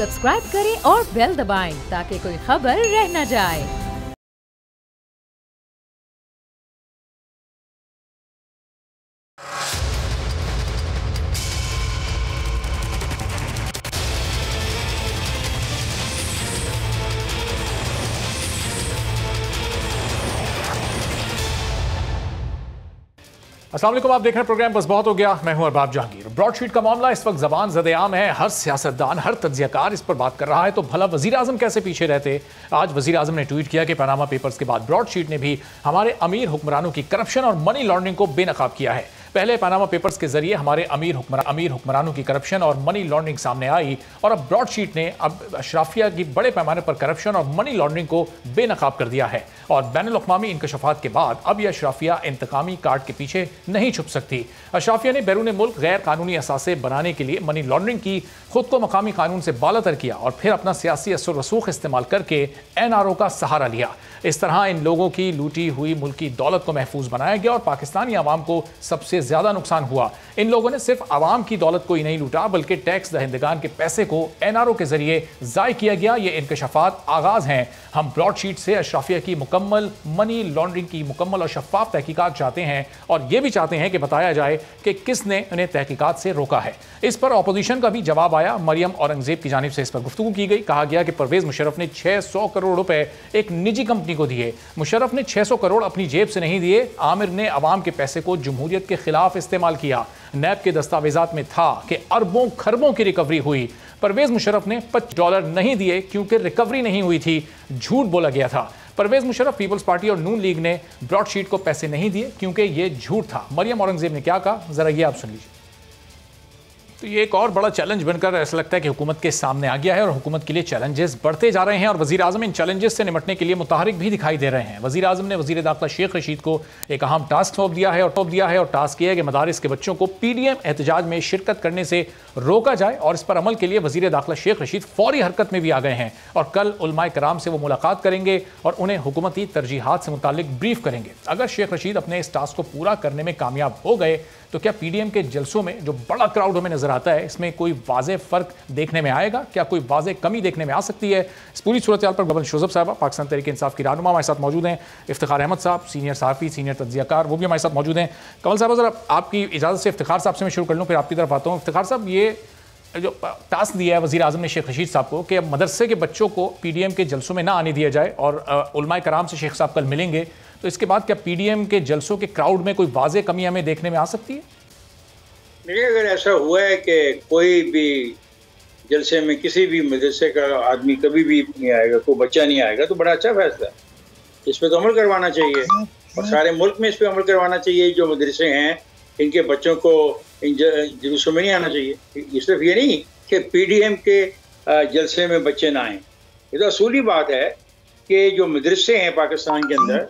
Subscribe करें और bell दबाएं ताकि कोई खबर रह न जाए। अस्सलाम वालेकुम, आप देख रहे हैं प्रोग्राम बस बहुत हो गया। मैं हूं अरबाब जहांगीर। ब्रॉडशीट का मामला इस वक्त ज़बान ज़द-ए-आम है। हर सियासतदान, हर तज्ज़ियाकार इस पर बात कर रहा है। तो भला वज़ीर आज़म कैसे पीछे रहते। आज वज़ीर आज़म ने ट्वीट किया कि पनामा पेपर्स के बाद ब्रॉडशीट ने भी हमारे अमीर हुक्मरानों की करप्शन और मनी लॉन्ड्रिंग को बेनकाब किया है। पहले पनामा पेपर्स के जरिए हमारे अमीर हुक्मरानों की करप्शन और मनी लॉन्ड्रिंग सामने आई और अब ब्रॉडशीट ने अब अशराफिया की बड़े पैमाने पर करप्शन और मनी लॉन्ड्रिंग को बेनकाब कर दिया है। और बैनुल-अक़वामी इंकशाफात के बाद अब यह अशराफिया इंतकामी कार्ड के पीछे नहीं छुप सकती। अशराफिया ने बैरून मुल्क गैर कानूनी असासे बनाने के लिए मनी लॉन्ड्रिंग की, खुद को मकामी कानून से बालातर किया और फिर अपना सियासी असर रसूख इस्तेमाल करके NRO का सहारा लिया। इस तरह इन लोगों की लूटी हुई मुल्की दौलत को महफूज बनाया गया और पाकिस्तानी आवाम को सबसे ज्यादा नुकसान हुआ। इन लोगों ने सिर्फ आवाम की दौलत को ही नहीं लूटा बल्कि टैक्स दहिंदगान के पैसे को NRO के जरिए जाय किया गया। ये इंकशाफात आगाज हैं। हम ब्रॉडशीट से अशराफिया की मुकम्मल मनी लॉन्ड्रिंग की मुकम्मल और शफाफ तहकीकात चाहते हैं और ये भी चाहते हैं कि बताया जाए कि किसने उन्हें तहकीकात से रोका है। इस पर अपोजिशन का भी जवाब आया। मरियम औरंगजेब की जानिब से इस पर गुफ्तगू की गई। कहा गया कि परवेज मुशर्रफ ने 600 करोड़ रुपए एक निजी कंपनी को दिए। मुशर्रफ ने 600 करोड़ अपनी जेब से नहीं दिए। आमिर ने अवाम के पैसे को जमहूरियत के खिलाफ इस्तेमाल किया। नैब के दस्तावेजात में था कि अरबों खरबों की रिकवरी हुई। परवेज मुशर्रफ ने $5 नहीं दिए क्योंकि रिकवरी नहीं हुई थी, झूठ बोला गया था। परवेज मुशर्रफ, पीपल्स पार्टी और नून लीग ने ब्रॉडशीट को पैसे नहीं दिए क्योंकि यह झूठ था। मरियम औरंगजेब ने क्या कहा, जरा ये आप सुन लीजिए। तो ये एक और बड़ा चैलेंज बनकर ऐसा लगता है कि हुकूमत के सामने आ गया है और हुकूमत के लिए चैलेंजेस बढ़ते जा रहे हैं और वज़ीर आज़म इन चैलेंजेस से निपटने के लिए मुतहरिक भी दिखाई दे रहे हैं। वज़ीर आज़म ने वज़ीर दाखिला शेख रशीद को एक अहम टास्क सौंप दिया है और टास्क ये है कि मदारिस के बच्चों को PDM एहतजाज में शिरकत करने से रोका जाए और इस पर अमल के लिए वज़ीर दाखिला शेख रशीद फौरी हरकत में भी आ गए हैं और कल उलमाए कराम से वो मुलाकात करेंगे और उन्हें हुकूमती तरजीहात से मुतालिक ब्रीफ करेंगे। अगर शेख रशीद अपने इस टास्क को पूरा करने में कामयाब हो गए तो क्या PDM के जलसों में जो बड़ा क्राउड हमें नजर आता है इसमें कोई वाज़े फ़र्क देखने में आएगा? क्या कोई वाज़े कमी देखने में आ सकती है? इस पूरी सूरत हाल पर गबन शोज़ब साहब, पाकिस्तान तहरीक इंसाफ की रहनुमा, हमारे साथ मौजूद हैं। इफ्तिखार अहमद साहब, सीनियर सहाफ़ी, सीनियर तज्ज़ियाकार, वो भी हमारे साथ मौजूद हैं। कमल साहब, ज़रा आपकी इजाज़त से इफ्तिखार साहब से मैं शुरू कर लूँ, फिर आपकी तरफ आता हूँ। इफ्तिखार साहब, ये जो टास्क दिया है वज़ीर आज़म ने शेख रशीद साहब को कि अब मदरसे के बच्चों को PDM के जलसों में ना आने दिया जाए और उलमाए कराम से शेख साहब कल मिलेंगे, तो इसके बाद क्या PDM के जलसों के क्राउड में कोई वाज़े कमी हमें देखने में आ सकती है? देखिए, अगर ऐसा हुआ है कि कोई भी जलसे में किसी भी मदरसे का आदमी कभी भी नहीं आएगा, कोई बच्चा नहीं आएगा, तो बड़ा अच्छा फैसला है। इस पर तो अमल करवाना चाहिए और सारे मुल्क में इस पर अमल करवाना चाहिए। जो मदरसे हैं इनके बच्चों को इन जुलूसों में नहीं आना चाहिए। ये सिर्फ ये नहीं कि PDM के जलसे में बच्चे ना आएँ। ये तो असूली बात है कि जो मदरसे हैं पाकिस्तान के अंदर,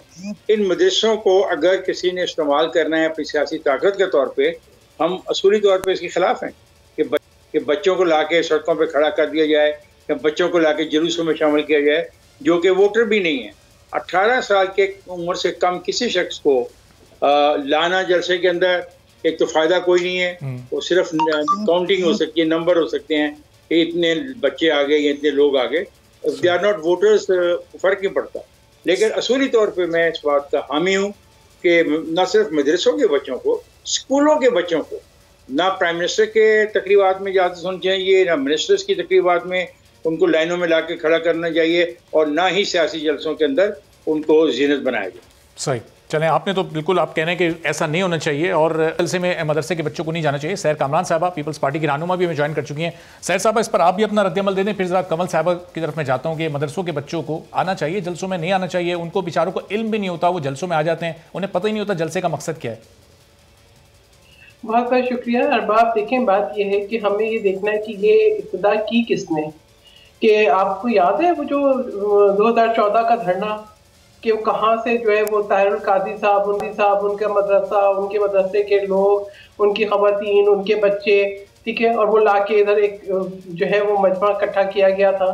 इन मदरसों को अगर किसी ने इस्तेमाल करना है अपनी सियासी ताकत के तौर पर, हम असूली तौर पे इसके खिलाफ हैं कि बच्चों को लाके सड़कों पे खड़ा कर दिया जाए या बच्चों को लाके जुलूसों में शामिल किया जाए जो कि वोटर भी नहीं है। 18 साल के उम्र से कम किसी शख्स को लाना जलसे के अंदर, एक तो फ़ायदा कोई नहीं है, वो सिर्फ काउंटिंग हो सकती है, नंबर हो सकते हैं, इतने बच्चे आ गए या इतने लोग आ गए, दे आर नॉट वोटर्स, फ़र्क नहीं पड़ता। लेकिन असूली तौर पर मैं इस बात का हामी हूँ कि न सिर्फ मदरसों के बच्चों को, स्कूलों के बच्चों को ना प्राइम मिनिस्टर के तकरीबात में जाते सुनना चाहिए, ना मिनिस्टर्स की तकरीबात में उनको लाइनों में ला के खड़ा करना चाहिए और ना ही सियासी जलसों के अंदर उनको जीनत बनाया जाए। सही, चलें, आपने तो बिल्कुल आप कह रहे हैं कि ऐसा नहीं होना चाहिए और जलसे में मदरसे के बच्चों को नहीं जाना चाहिए। सैर कामरान साहबा, पीपल्स पार्टी की रहनुमा भी हमें ज्वाइन कर चुकी हैं। सैर साहबा, इस पर आप भी अपना रद्द-ए-अमल दे दें। फिर जरा कमल साहबा की तरफ मैं जाता हूँ कि मदरसों के बच्चों को आना चाहिए, जलसों में नहीं आना चाहिए। उनको बेचारों को इल्म भी नहीं होता, वो जलसों में आ जाते हैं, उन्हें पता ही नहीं होता जलसे का मकसद क्या है। बहुत बहुत शुक्रिया अरबाब। देखें, बात यह है कि हमें ये देखना है कि ये इब्तिदा की किसने, कि आपको याद है वो जो 2014 का धरना, कि कहाँ से जो है वो ताहिरुल कादी साहब, उनका मदरसा, उनके मदरसे के लोग, उनकी ख़वातीन, उनके बच्चे, ठीक है, और वो लाके इधर एक जो है वो मजमा इकट्ठा किया गया था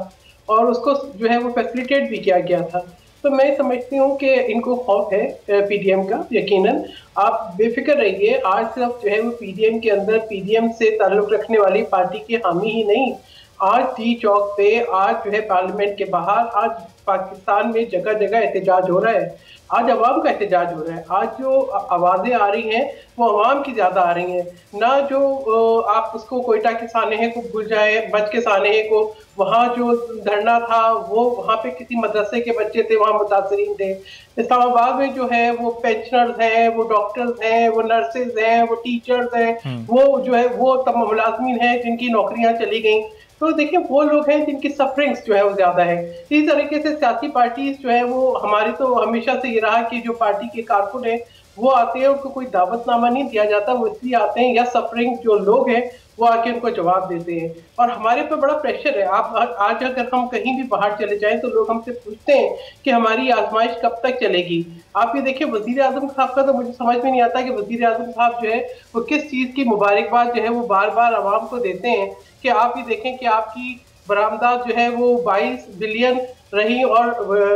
और उसको जो है वो फैसिलिटेट भी किया गया था। तो मैं समझती हूँ कि इनको खौफ है PDM का। यकीनन आप बेफिक्र रहिए, आज सिर्फ जो है वो PDM के अंदर PDM से ताल्लुक़ रखने वाली पार्टी के हामी ही नहीं, आज टी चौक पे, आज जो है पार्लियामेंट के बाहर, आज पाकिस्तान में जगह जगह एहतजाज हो रहा है। आज अवाम का एहतजाज हो रहा है। आज जो आवाज़ें आ रही हैं वो अवाम की ज़्यादा आ रही हैं, ना जो आप उसको कोयटा के सानहे को भूल जाए, बच के सानहे को, वहाँ जो धरना था वो वहाँ पे किसी मदरसे के बच्चे थे, वहाँ मुतासरीन थे। इस्लामाबाद में जो है वो पेंशनर्स हैं, वो डॉक्टर्स हैं, वो नर्सेज हैं, वो टीचर्स हैं, वो जो है वो तमाम मुलाजमीन हैं जिनकी नौकरियां चली गई। तो देखिए वो लोग हैं जिनकी सफरिंग्स जो है वो ज्यादा है। इसी तरीके से सियासी पार्टीज जो है वो, हमारी तो हमेशा से ये रहा कि जो पार्टी के कारकुन है वो आते हैं, उनको कोई दावतनामा नहीं दिया जाता, वो इसलिए आते हैं या सफरिंग जो लोग हैं वो आके उनको जवाब देते हैं। और हमारे पे बड़ा प्रेशर है। आप आज अगर हम कहीं भी बाहर चले जाएं तो लोग हमसे पूछते हैं कि हमारी आजमाइश कब तक चलेगी। आप ये देखिए वजीर आजम साहब का तो मुझे समझ में नहीं आता कि वजीर आजम साहब जो है वो किस चीज की मुबारकबाद जो है वो बार बार आवाम को देते हैं। कि आप ये देखें कि आपकी बरामदात जो है वो 22 बिलियन रही और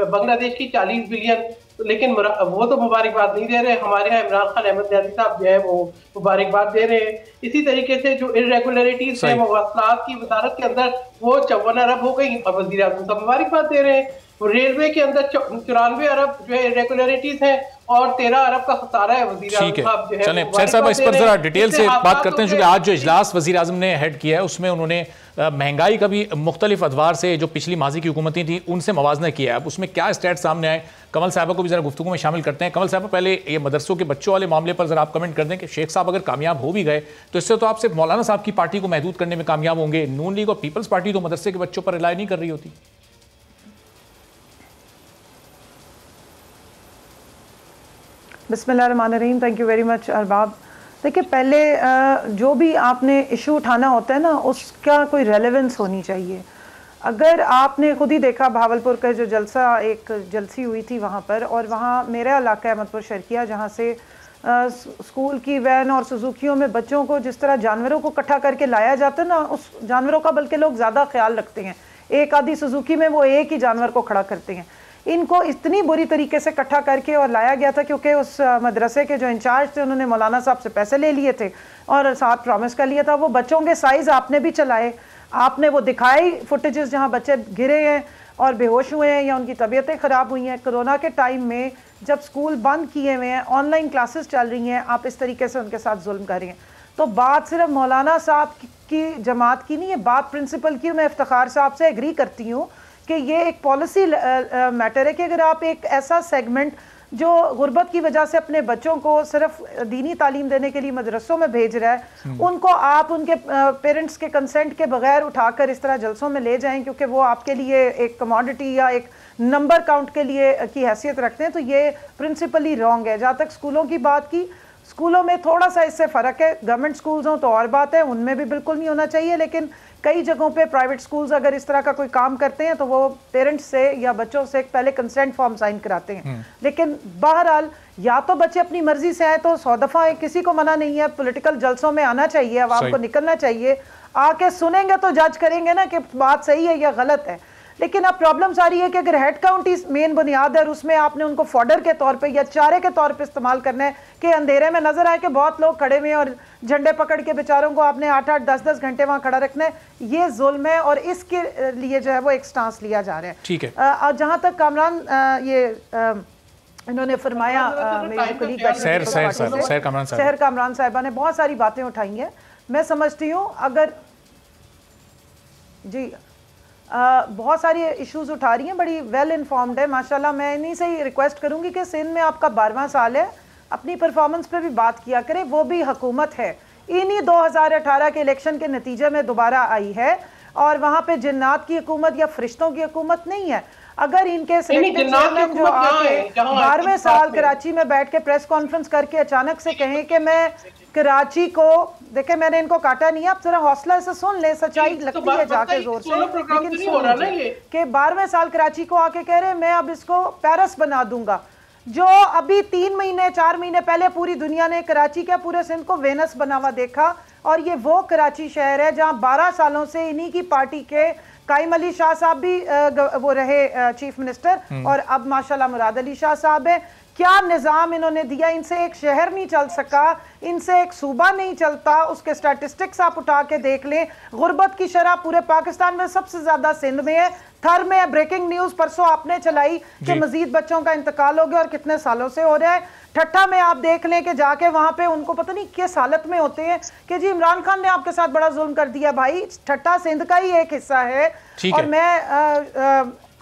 बांग्लादेश की 40 बिलियन, लेकिन वो तो मुबारकबाद नहीं दे रहे। हमारे यहाँ इमरान खान अहमद न्याजी साहब जो है वो मुबारकबाद दे रहे हैं। इसी तरीके से जो इरेगुलरिटीज है मवासलात की वजारत के अंदर वो 54 अरब हो गई और वज़ीर आज़म साहब मुबारकबाद दे रहे हैं। रेलवे के अंदर 94 अरब जो है इरेगुलरिटीज है और 13 अरब का खसारा है। वज़ीर आज़म साहब जो है, चलें सर साहब इस पर जरा डिटेल से बात करते हैं, क्योंकि आज जो इजलास वज़ीर आज़म ने हेड किया है उसमें उन्होंने महंगाई का भी मुख्तलिफ अदवार से जो पिछली माजी की हुकूमतें थी उनसे मवाजना किया है। अब उसमें क्या स्टेट सामने आए, कमल साहबा को भी जरा गुफ्तगू में शामिल करते हैं। कमल साहबा, पहले ये मदरसों के बच्चों वाले मामले पर जरा आप कमेंट कर दें कि शेख साहब अगर कामयाब हो भी गए तो इससे तो आप सिर्फ मौलाना साहब की पार्टी को महदूद करने में कामयाब होंगे। नून लीग और पीपल्स पार्टी तो मदरसे के बच्चों पर रिलाई नहीं कर रही होती। बिस्मिल्लाहिर्रहमानिर्रहीम। Thank you very much Arbab. देखिए, पहले जो भी आपने इशू उठाना होता है ना, उसका कोई रेलेवेंस होनी चाहिए। अगर आपने खुद ही देखा भावलपुर का जो जलसा, एक जलसी हुई थी वहाँ पर, और वहाँ मेरा इलाका अहमदपुर शर्किया, जहाँ से स्कूल की वैन और सुजुकियों में बच्चों को जिस तरह जानवरों को इकट्ठा करके लाया जाता है ना, उस जानवरों का बल्कि लोग ज़्यादा ख्याल रखते हैं। एक आधी सुजुकी में वो एक ही जानवर को खड़ा करते हैं। इनको इतनी बुरी तरीके से इकट्ठा करके और लाया गया था क्योंकि उस मदरसे के जो इंचार्ज थे उन्होंने मौलाना साहब से पैसे ले लिए थे और साथ प्रॉमिस कर लिया था। वो बच्चों के साइज़ आपने भी चलाए, आपने वो दिखाई फुटेजेस जहाँ बच्चे गिरे हैं और बेहोश हुए हैं या उनकी तबीयतें ख़राब हुई हैं। कोरोना के टाइम में जब स्कूल बंद किए हुए हैं, ऑनलाइन क्लासेस चल रही हैं, आप इस तरीके से उनके साथ जुल्म कर रही हैं। तो बात सिर्फ मौलाना साहब की जमात की नहीं है, बात प्रिंसिपल की। मैं इफ्तिखार साहब से एग्री करती हूँ कि ये एक पॉलिसी मैटर है कि अगर आप एक ऐसा सेगमेंट जो गुर्बत की वजह से अपने बच्चों को सिर्फ दीनी तालीम देने के लिए मदरसों में भेज रहा है, उनको आप उनके पेरेंट्स के कंसेंट के बगैर उठाकर इस तरह जलसों में ले जाएं क्योंकि वो आपके लिए एक कमोडिटी या एक नंबर काउंट के लिए की हैसियत रखते हैं, तो ये प्रिंसिपली रॉन्ग है। जहाँ तक स्कूलों की बात की, स्कूलों में थोड़ा सा इससे फ़र्क है। गवर्नमेंट स्कूल्स हों तो और बात है, उनमें भी बिल्कुल नहीं होना चाहिए, लेकिन कई जगहों पे प्राइवेट स्कूल्स अगर इस तरह का कोई काम करते हैं तो वो पेरेंट्स से या बच्चों से पहले कंसेंट फॉर्म साइन कराते हैं। लेकिन बहरहाल या तो बच्चे अपनी मर्जी से आए तो 100 दफ़ा किसी को मना नहीं है, पॉलिटिकल जलसों में आना चाहिए, आवाम को निकलना चाहिए, आके सुनेंगे तो जज करेंगे ना कि बात सही है या गलत है। लेकिन अब प्रॉब्लम सारी है कि अगर हेड काउंट ही मेन बुनियाद है और उसमें आपने उनको फॉडर के तौर पे या चारे के तौर पे इस्तेमाल करना है कि अंधेरे में नजर आए कि बहुत लोग खड़े हुए हैं और झंडे पकड़ के बेचारों को आपने 8-8, 10-10 घंटे वहां खड़ा रखना है, ये जुल्म है और इसके लिए जो है वो एक स्टांस लिया जा रहा है। ठीक है। और जहां तक कामरान इन्होंने फरमाया, शहर कामरान साहिबा ने बहुत सारी बातें उठाई हैं। मैं समझती हूँ अगर जी बहुत सारी इश्यूज उठा रही हैं, बड़ी वेल इन्फॉर्म्ड है माशाल्लाह। मैं इन्हीं से ही रिक्वेस्ट करूंगी कि सिंध में आपका 12वां साल है, अपनी परफॉर्मेंस पे भी बात किया करें। वो भी हुकूमत है, इन्हीं 2018 के इलेक्शन के नतीजे में दोबारा आई है और वहाँ पे जिन्नात की हुकूमत या फरिश्तों की हुकूमत नहीं है। अगर इनके चेयरमैन जो आके 12वें साल कराची में बैठ के प्रेस कॉन्फ्रेंस करके अचानक से कहें कि मैं कराची को, देखे मैंने इनको काटा नहीं है, आप जरा हौसला से सुन ले, सच्चाई लगती है जाके जोर से, लेकिन कि 12वें साल कराची को आके कह रहे मैं अब इसको पेरिस बना दूंगा, जो अभी 3 महीने 4 महीने पहले पूरी दुनिया ने कराची क्या पूरे सिंध को वेनस बना हुआ देखा। और ये वो कराची शहर है जहाँ 12 सालों से इन्हीं की पार्टी के काइम अली शाह साहब भी वो रहे चीफ मिनिस्टर और अब माशाल्लाह मुराद अली शाह साहब है। क्या निज़ाम इन्होंने दिया, इनसे एक शहर नहीं चल सका, इनसे एक सूबा नहीं चलता। उसके स्टैटिस्टिक्स आप उठा के देख लें, गुर्बत की शरह पूरे पाकिस्तान में सबसे ज़्यादा सिंध में है, थर में है। ब्रेकिंग न्यूज़ परसों आपने चलाई कि मजीद बच्चों का इंतकाल हो गया और कितने सालों से हो रहा है। ठट्ठा में आप देख लें कि जाके वहाँ पे उनको पता नहीं किस हालत में होते हैं कि जी इमरान खान ने आपके साथ बड़ा जुल्म कर दिया। भाई ठट्ठा सिंध का ही एक हिस्सा है। और मैं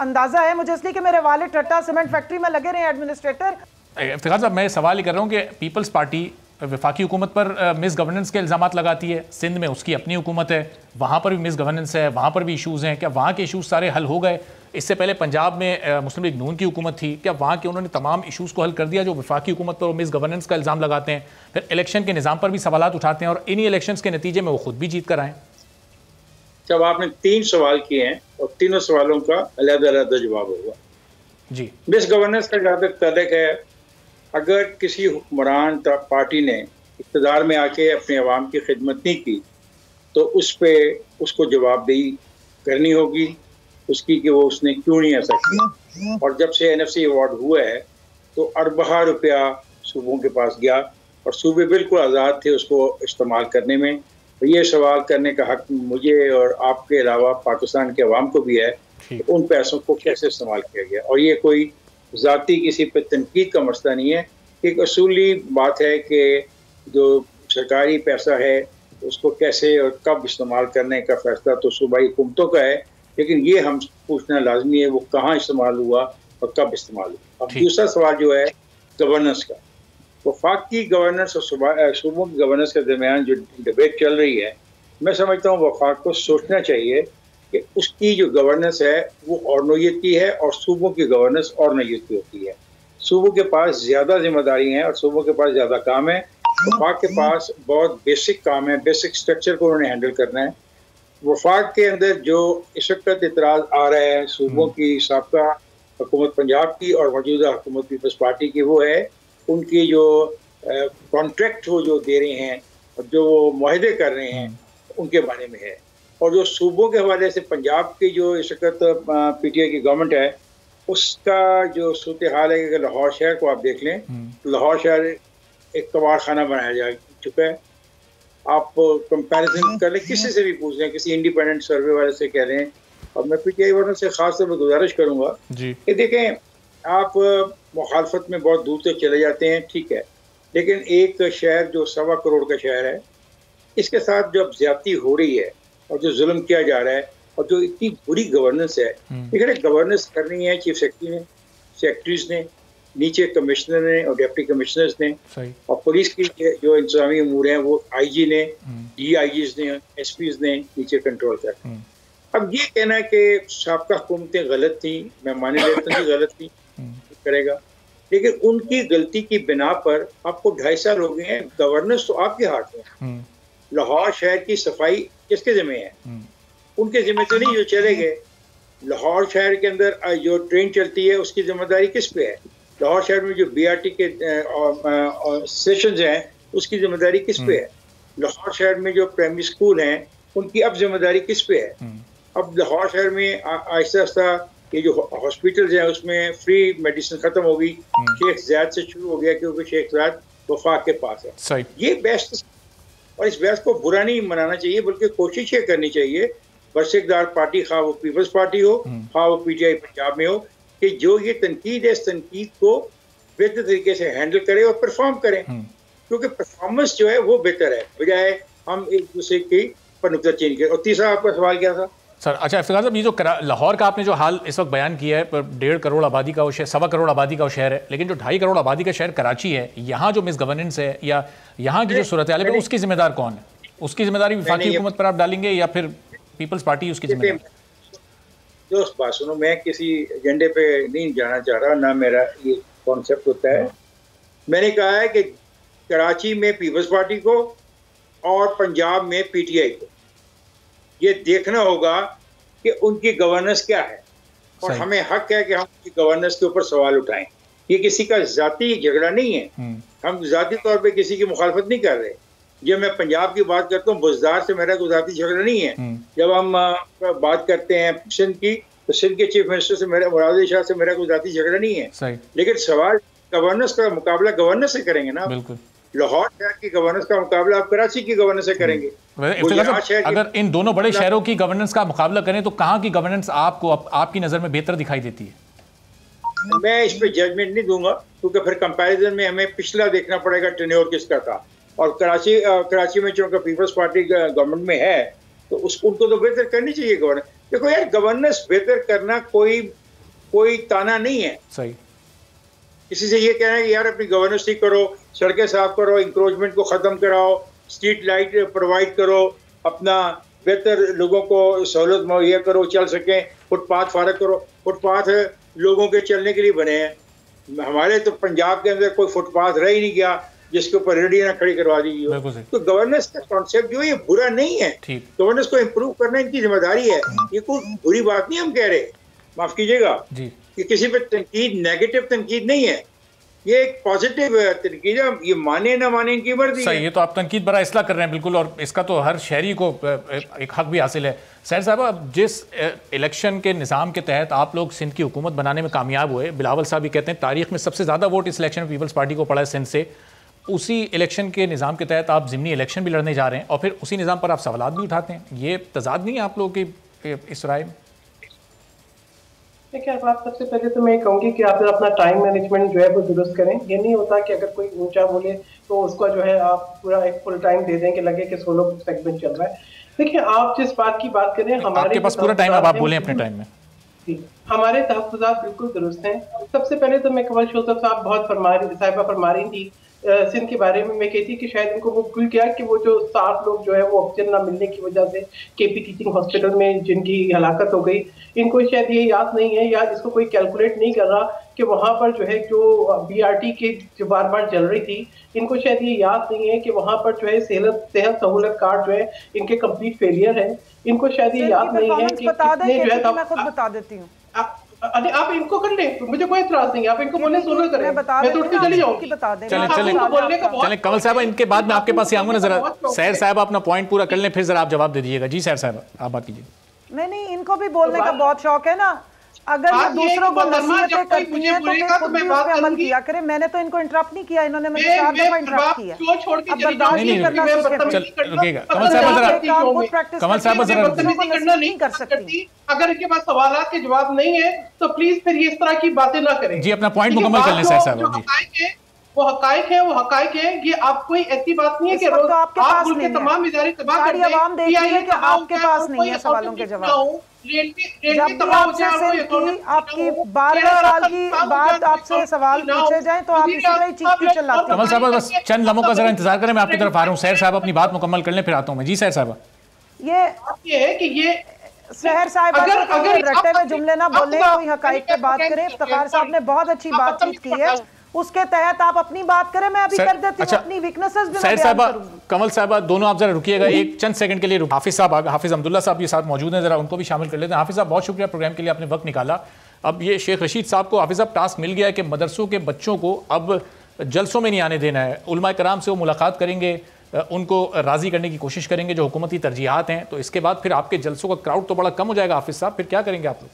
अंदाजा है मुझे इसलिए कि मेरे वाले ठट्ठा सीमेंट फैक्ट्री में लगे रहे एडमिनिस्ट्रेटर। इफ्तिखार साहब, मैं सवाल ही कर रहा हूँ कि पीपल्स पार्टी वफाकी हुकूमत पर मिस गवर्नेंस के इल्ज़ामात लगाती है, सिंध में उसकी अपनी हुकूमत है, वहाँ पर भी मिस गवर्नेंस है, वहाँ पर भी इशूज़ हैं। क्या वहाँ के इशूज़ सारे हल हो गए? इससे पहले पंजाब में मुस्लिम लीग नून की हुकूमत थी, क्या वहाँ के उन्होंने तमाम इशूज़ को हल कर दिया जो वफाकी हुकूमत पर मिस गवर्नेंस का इल्ज़ाम लगाते हैं? फिर इलेक्शन के निज़ाम पर भी सवाल उठाते हैं और इन्हीं इलेक्शन के नतीजे में वो खुद भी जीत कर आए। जब आपने 3 सवाल किए हैं और तीनों सवालों का अलग-अलग जवाब होगा जी। मिस गवर्नेंस का जहाँ तक ताल्लुक है, अगर किसी हुक्मरान पार्टी ने इक़्तिदार में आके अपने अवाम की खिदमत नहीं की तो उस पर उसको जवाबदेही करनी होगी उसकी कि वो उसने क्यों नहीं ऐसा किया। और जब से NFC अवार्ड हुआ है तो अरबा रुपया सूबों के पास गया और सूबे बिल्कुल आज़ाद थे उसको इस्तेमाल करने में। तो ये सवाल करने का हक मुझे और आपके अलावा पाकिस्तान के अवाम को भी है कि उन पैसों को कैसे इस्तेमाल किया गया। और ये कोई ज़ाती किसी पे तनकीद का मसला नहीं है, एक असूली बात है कि जो सरकारी पैसा है उसको कैसे और कब इस्तेमाल करने का फैसला तो सूबाई हुकूमतों का है, लेकिन ये हम पूछना लाजमी है वो कहाँ इस्तेमाल हुआ और कब इस्तेमाल हुआ। अब दूसरा सवाल जो है गवर्नेंस का, वफाकी गवर्नेंस और सूबों की गवर्नेंस के दरमियान जो डिबेट चल रही है, मैं समझता हूँ वफाक को सोचना चाहिए कि उसकी जो गवर्नेंस है वो और नौयत की है और सूबों की गवर्नेंस और नौयत की होती है। सूबों के पास ज़्यादा जिम्मेदारी हैं और सूबों के पास ज़्यादा काम है। वफाक के पास बहुत बेसिक काम है, बेसिक स्ट्रक्चर को उन्होंने हैंडल करना है। वफाक के अंदर जो इस वक्त इतराज़ आ रहा है सूबों की साबका हुकूमत पंजाब की और मौजूदा हुकूमत पीपल्स पार्टी की, वो है उनकी जो कॉन्ट्रैक्ट वो जो दे रहे हैं और जो वो मुआहदे कर रहे हैं उनके बारे में है। और जो सूबों के हवाले से पंजाब की जो इस वक्त PTI की गवर्नमेंट है उसका जो सूरत हाल है कि लाहौर शहर को आप देख लें, लाहौर शहर एक कबाड़ खाना बनाया जा चुका है। आप कंपैरिजन कर लें, किसी से भी पूछ लें, किसी इंडिपेंडेंट सर्वे वाले से कह लें। और मैं PTI वालों से खास तौर पर गुजारिश करूँगा कि देखें, आप मुखालफत में बहुत दूर तक चले जाते हैं, ठीक है, लेकिन एक शहर जो 1.25 करोड़ का शहर है, इसके साथ जब ज्यादती हो रही है और जो जुल्म किया जा रहा है और जो इतनी बुरी गवर्नेंस है, लेकिन गवर्नेंस करनी है चीफ सेक्रेटरी ने, सेक्रेटरीज ने, नीचे कमिश्नर ने और डिप्टी कमिश्नर्स ने, और पुलिस की जो इंतजामी अमूर हैं वो IG ने, DIGs ने, SPs ने नीचे कंट्रोल कर। अब ये कहना है कि साबका हुकूमतें गलत थी, मैं मान लेता हूँ गलत थी, करेगा, लेकिन उनकी गलती की बिना पर आपको 2.5 साल हो गए हैं, गवर्नेंस तो आपके हाथ में। लाहौर शहर की सफाई किसके जिम्मे है? उनके जिम्मे तो नहीं जो चले गए। लाहौर शहर के अंदर जो ट्रेन चलती है उसकी जिम्मेदारी किस पे है? लाहौर शहर में जो BRT के स्टेशन हैं उसकी जिम्मेदारी किस पे है? लाहौर शहर में जो प्राइमरी स्कूल हैं उनकी अब जिम्मेदारी किस पे है? अब लाहौर शहर में आहिस्ता आहिस्ता ये जो हॉस्पिटल्स हैं उसमें फ्री मेडिसिन खत्म हो गई, शेख ज़ायद से शुरू हो गया क्योंकि शेख ज़ायद वफाक के पास है। ये बेस्ट, और इस बहस को बुरा नहीं मनाना चाहिए बल्कि कोशिश ये करनी चाहिए बरसिकदार पार्टी, खा वो पीपल्स पार्टी हो, खा वो PTI पंजाब में हो, कि जो ये तनकीद है इस तनकीद को बेहतर तरीके से हैंडल करें और परफॉर्म करें, क्योंकि परफॉर्मेंस जो है वो बेहतर है बजाय हम एक दूसरे की पर नुकता चेंज करें। और तीसरा आपका सवाल क्या था सर? अच्छा इफ्तिखार साहब, ये जो लाहौर का आपने जो हाल इस वक्त बयान किया है, 1.5 करोड़ आबादी का वो शहर, 1.25 करोड़ आबादी का वो शहर है, लेकिन जो 2.5 करोड़ आबादी का शहर कराची है, यहाँ जो मिस गवर्नेंस है या यहाँ की जो सूरत हाल है उसकी जिम्मेदार कौन है? उसकी जिम्मेदारी वफाकी हुकूमत पर आप डालेंगे या फिर पीपल्स पार्टी उसकी जिम्मेदारी? दोस्त बात सुनो, मैं किसी एजेंडे पे नहीं जाना चाह रहा, ना मेरा ये कॉन्सेप्ट होता है। मैंने कहा है कि कराची में पीपल्स पार्टी को और पंजाब में PTI को ये देखना होगा कि उनकी गवर्नेंस क्या है, और हमें हक है कि हम उनकी गवर्नेंस के ऊपर सवाल उठाएं। ये किसी का जाती झगड़ा नहीं है, हम जाती तौर पे किसी की मुखालफत नहीं कर रहे। जब मैं पंजाब की बात करता हूँ, बुज़दार से मेरा कोई जाती झगड़ा नहीं है। जब हम बात करते हैं सिंध की, तो सिंध के चीफ मिनिस्टर से मेरा, मुराद अली शाह से मेरा कोई जाती झगड़ा नहीं है। लेकिन सवाल गवर्नेंस का मुकाबला गवर्नेंस से करेंगे ना। बिल्कुल। लाहौर शहर की गवर्नेंस का मुकाबला आप कराची की गवर्नेंस से करेंगे। अगर इन दोनों बड़े शहरों की गवर्नेंस का मुकाबला करें तो कहाँ की गवर्नेंस आपको आपकी नजर में बेहतर दिखाई देती है? मैं इस पे जजमेंट नहीं दूंगा, क्योंकि फिर कंपैरिजन में हमें पिछला देखना पड़ेगा टेन्योर किसका था। और कराची में चूंकि पीपल्स पार्टी गवर्नमेंट में है तो उनको तो बेहतर करनी चाहिए गवर्नेंस। देखो यार, गवर्नेंस बेहतर करना कोई ताना नहीं है। सही। किसी से ये कहना है कि यार अपनी गवर्नेंस ठीक करो, सड़कें साफ करो, इंक्रोचमेंट को खत्म कराओ, स्ट्रीट लाइट प्रोवाइड करो, अपना बेहतर लोगों को सहूलत मुहैया करो, चल सकें, फुटपाथ फारग करो। फुटपाथ लोगों के चलने के लिए बने हैं। हमारे तो पंजाब के अंदर कोई फुटपाथ रह ही नहीं गया जिसके ऊपर रेडी ना खड़ी करवा दी हो। तो गवर्नेंस का कॉन्सेप्ट जो है ये बुरा नहीं है, गवर्नेंस को इम्प्रूव करना इनकी जिम्मेदारी है। ये कोई बुरी बात नहीं हम कह रहे, माफ कीजिएगा, कि किसी पे तनकीद नेगेटिव तनकीद नहीं है, ये एक पॉजिटिव तनकीद है। ये माने ना माने इनकी मर्जी है। ये तो आप तनकीद बड़ा इसला कर रहे हैं बिल्कुल, और इसका तो हर शहरी को एक हक भी हासिल है। सैर साहब, अब जिस इलेक्शन के निज़ाम के तहत आप लोग सिंध की हुकूमत बनाने में कामयाब हुए, बिलावल साहब भी कहते हैं तारीख में सबसे ज़्यादा वोट इस इलेक्शन में पीपल्स पार्टी को पड़ा है सिंध से, उसी इलेक्शन के निज़ाम के तहत आप ज़िमनी इलेक्शन भी लड़ने जा रहे हैं और फिर उसी निज़ाम पर आप सवालात भी उठाते हैं। ये तजाद नहीं है आप लोगों की इस राय में? देखिए आप सबसे पहले तो मैं कहूँगी कि आप अपना टाइम मैनेजमेंट जो है वो दुरुस्त करें। ये नहीं होता कि अगर कोई ऊंचा बोले तो उसका जो है आप पूरा एक फुल टाइम दे दें कि लगे कि सोलो सेगमेंट चल रहा है। देखिए आप जिस बात की बात करें, हमारे आपके पास पूरा टाइम, अब आप बोलें अपने टाइम में। हमारे तहफ़्फ़ुज़ात बिल्कुल दुरुस्त हैं। सबसे पहले तो मैं कंवल शोसफ साहब बहुत फरमा रही थी सिंध के बारे में। मैं कहती कि शायद इनको वो भूल गया कि वो जो 7 लोग जो है वो ऑक्सीजन ना मिलने की वजह से केपी टीचिंग हॉस्पिटल में जिनकी हलाकत हो गई, इनको शायद ये याद नहीं है या इसको कोई कैलकुलेट नहीं कर रहा कि वहाँ पर जो है जो BRT की जो बार बार चल रही थी, इनको शायद ये याद नहीं है कि वहाँ पर जो है सेहत सहूलत कार्ड जो है इनके कंप्लीट फेलियर है। इनको शायद ये याद नहीं है कि कितने जो है, मैं खुद बता देती हूँ। अरे आप इनको कर लें, मुझे कोई इतराज नहीं है, आप इनको बोलने सोलो करें, मैं तो उठ के चली जाऊंगी। चले कमल साहब, इनके बाद में आपके पास आऊंगा ना, जरा सैर साहब अपना पॉइंट पूरा कर लें, फिर जरा आप जवाब दे दीजिएगा। जी सैर साहब आप बात कीजिए। नहीं, इनको भी बोलने का बहुत शौक है ना। अगर ये दूसरों को नसीहतें करती हैं तो फिर खुद भी उस पे अमल किया करें। मैंने तो इनको इंटरप्ट नहीं किया, इन्होंने मुझे 4 दफा इंटरप्ट किया। अब बर्दाश्त नहीं करना सीखें। रुकिएगा कमल साहब जरा नहीं कर सकती। अगर इनके पास सवालात के जवाब नहीं है तो प्लीज फिर ये इस तरह की बातें ना करें। जी अपना पॉइंट मुकम्मल कर लें सैर साहब। वो हकाइक है, वो हकाइक है। ये आप कोई ऐसी बात नहीं है कि रोज आप मुल्क के तमाम इदारे तबाह कर दें। आवाम देखती है कि आपके पास नहीं है सवालों के जवाब। जब भी आपकी 12 साल की बात आपसे सवाल पूछे जाए तो आप इसी तरह चीखती चिल्लाती। कमल साहब बस चंद लम्हों का जरा इंतजार करें, मैं आपकी तरफ आ रहा हूँ। सैर साहब अपनी बात मुकम्मल कर लें, फिर आता हूँ मैं। जी सैर साहब। ये है कि ये सहर साहब अगर रटते हुए जुमले ना बोले, कोई हकाइक पे बात करें। इफ्तिखार साहब ने बहुत अच्छी बातचीत की है, उसके तहत आप अपनी बात करें, मैं अभी कर देती हूं। अपनी वीकनेसेस भी मैं बयान करूंगी। कमल साहब दोनों आप जरा रुकिएगा एक चंद सेकंड के लिए। हाफिज साहब, हाफिज अब्दुल्ला साहब ये साथ मौजूद हैं, जरा उनको भी शामिल कर लेते हैं। हाफिज साहब बहुत शुक्रिया प्रोग्राम के लिए, आपने वक्त निकाला। अब ये शेख रशीद साहब को हाफिज साहब टास्क मिल गया है कि मदरसों के बच्चों को अब जलसों में नहीं आने देना है। उलमा कराम से वो मुलाकात करेंगे, उनको राजी करने की कोशिश करेंगे जो हुकूमती तरजीहात हैं। तो इसके बाद फिर आपके जलसों का क्राउड तो बड़ा कम हो जाएगा। हाफिज साहब फिर क्या करेंगे आप लोग?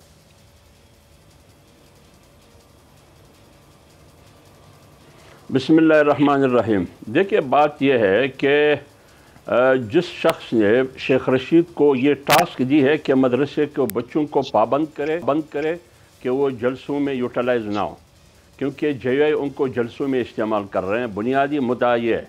बिस्मिल्लाहिर्रहमानिर्रहीम। देखिए बात यह है कि जिस शख्स ने शेख रशीद को ये टास्क दी है कि मदरसे के बच्चों को पाबंद करे कि वो जलसों में यूटिलाइज ना हो, क्योंकि JI उनको जलसों में इस्तेमाल कर रहे हैं। बुनियादी मुद्दा ये है।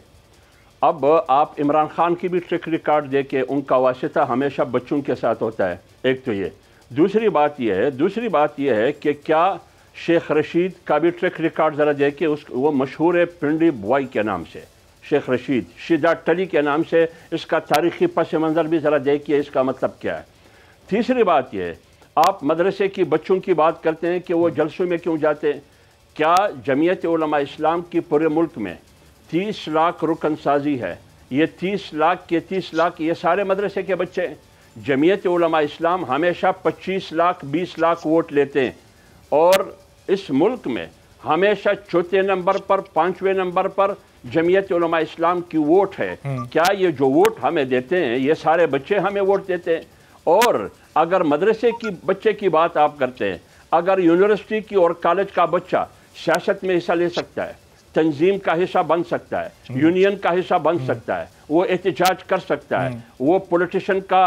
अब आप इमरान खान की भी ट्रैक रिकॉर्ड दे के उनका वास्ता हमेशा बच्चों के साथ होता है। एक तो ये, दूसरी बात यह है कि क्या शेख रशीद का भी ट्रैक रिकॉर्ड ज़रा देखे। वो मशहूर है पिंडी बॉय के नाम से, शेख रशीद शिदा टली के नाम से। इसका तारीख़ी पस मंज़र भी ज़रा देखिए, इसका मतलब क्या है। तीसरी बात यह है, आप मदरसे की बच्चों की बात करते हैं कि वो जलसों में क्यों जाते हैं। क्या जमीयत उलमा इस्लाम की पूरे मुल्क में 30 लाख रुकन साजी है। ये 30 लाख के 30 लाख ये सारे मदरसे के बच्चे हैं। जमीयत उलमा इस्लाम हमेशा 25 लाख 20 लाख वोट लेते हैं और इस मुल्क में हमेशा चौथे नंबर पर 5वें नंबर पर जमीयत उलमा इस्लाम की वोट है। क्या ये जो वोट हमें देते हैं ये सारे बच्चे हमें वोट देते हैं? और अगर मदरसे की बच्चे की बात आप करते हैं, अगर यूनिवर्सिटी की और कॉलेज का बच्चा सियासत में हिस्सा ले सकता है, तंजीम का हिस्सा बन सकता है, यूनियन का हिस्सा बन सकता है, वो एहतजाज कर सकता है, वो पॉलिटिशियन का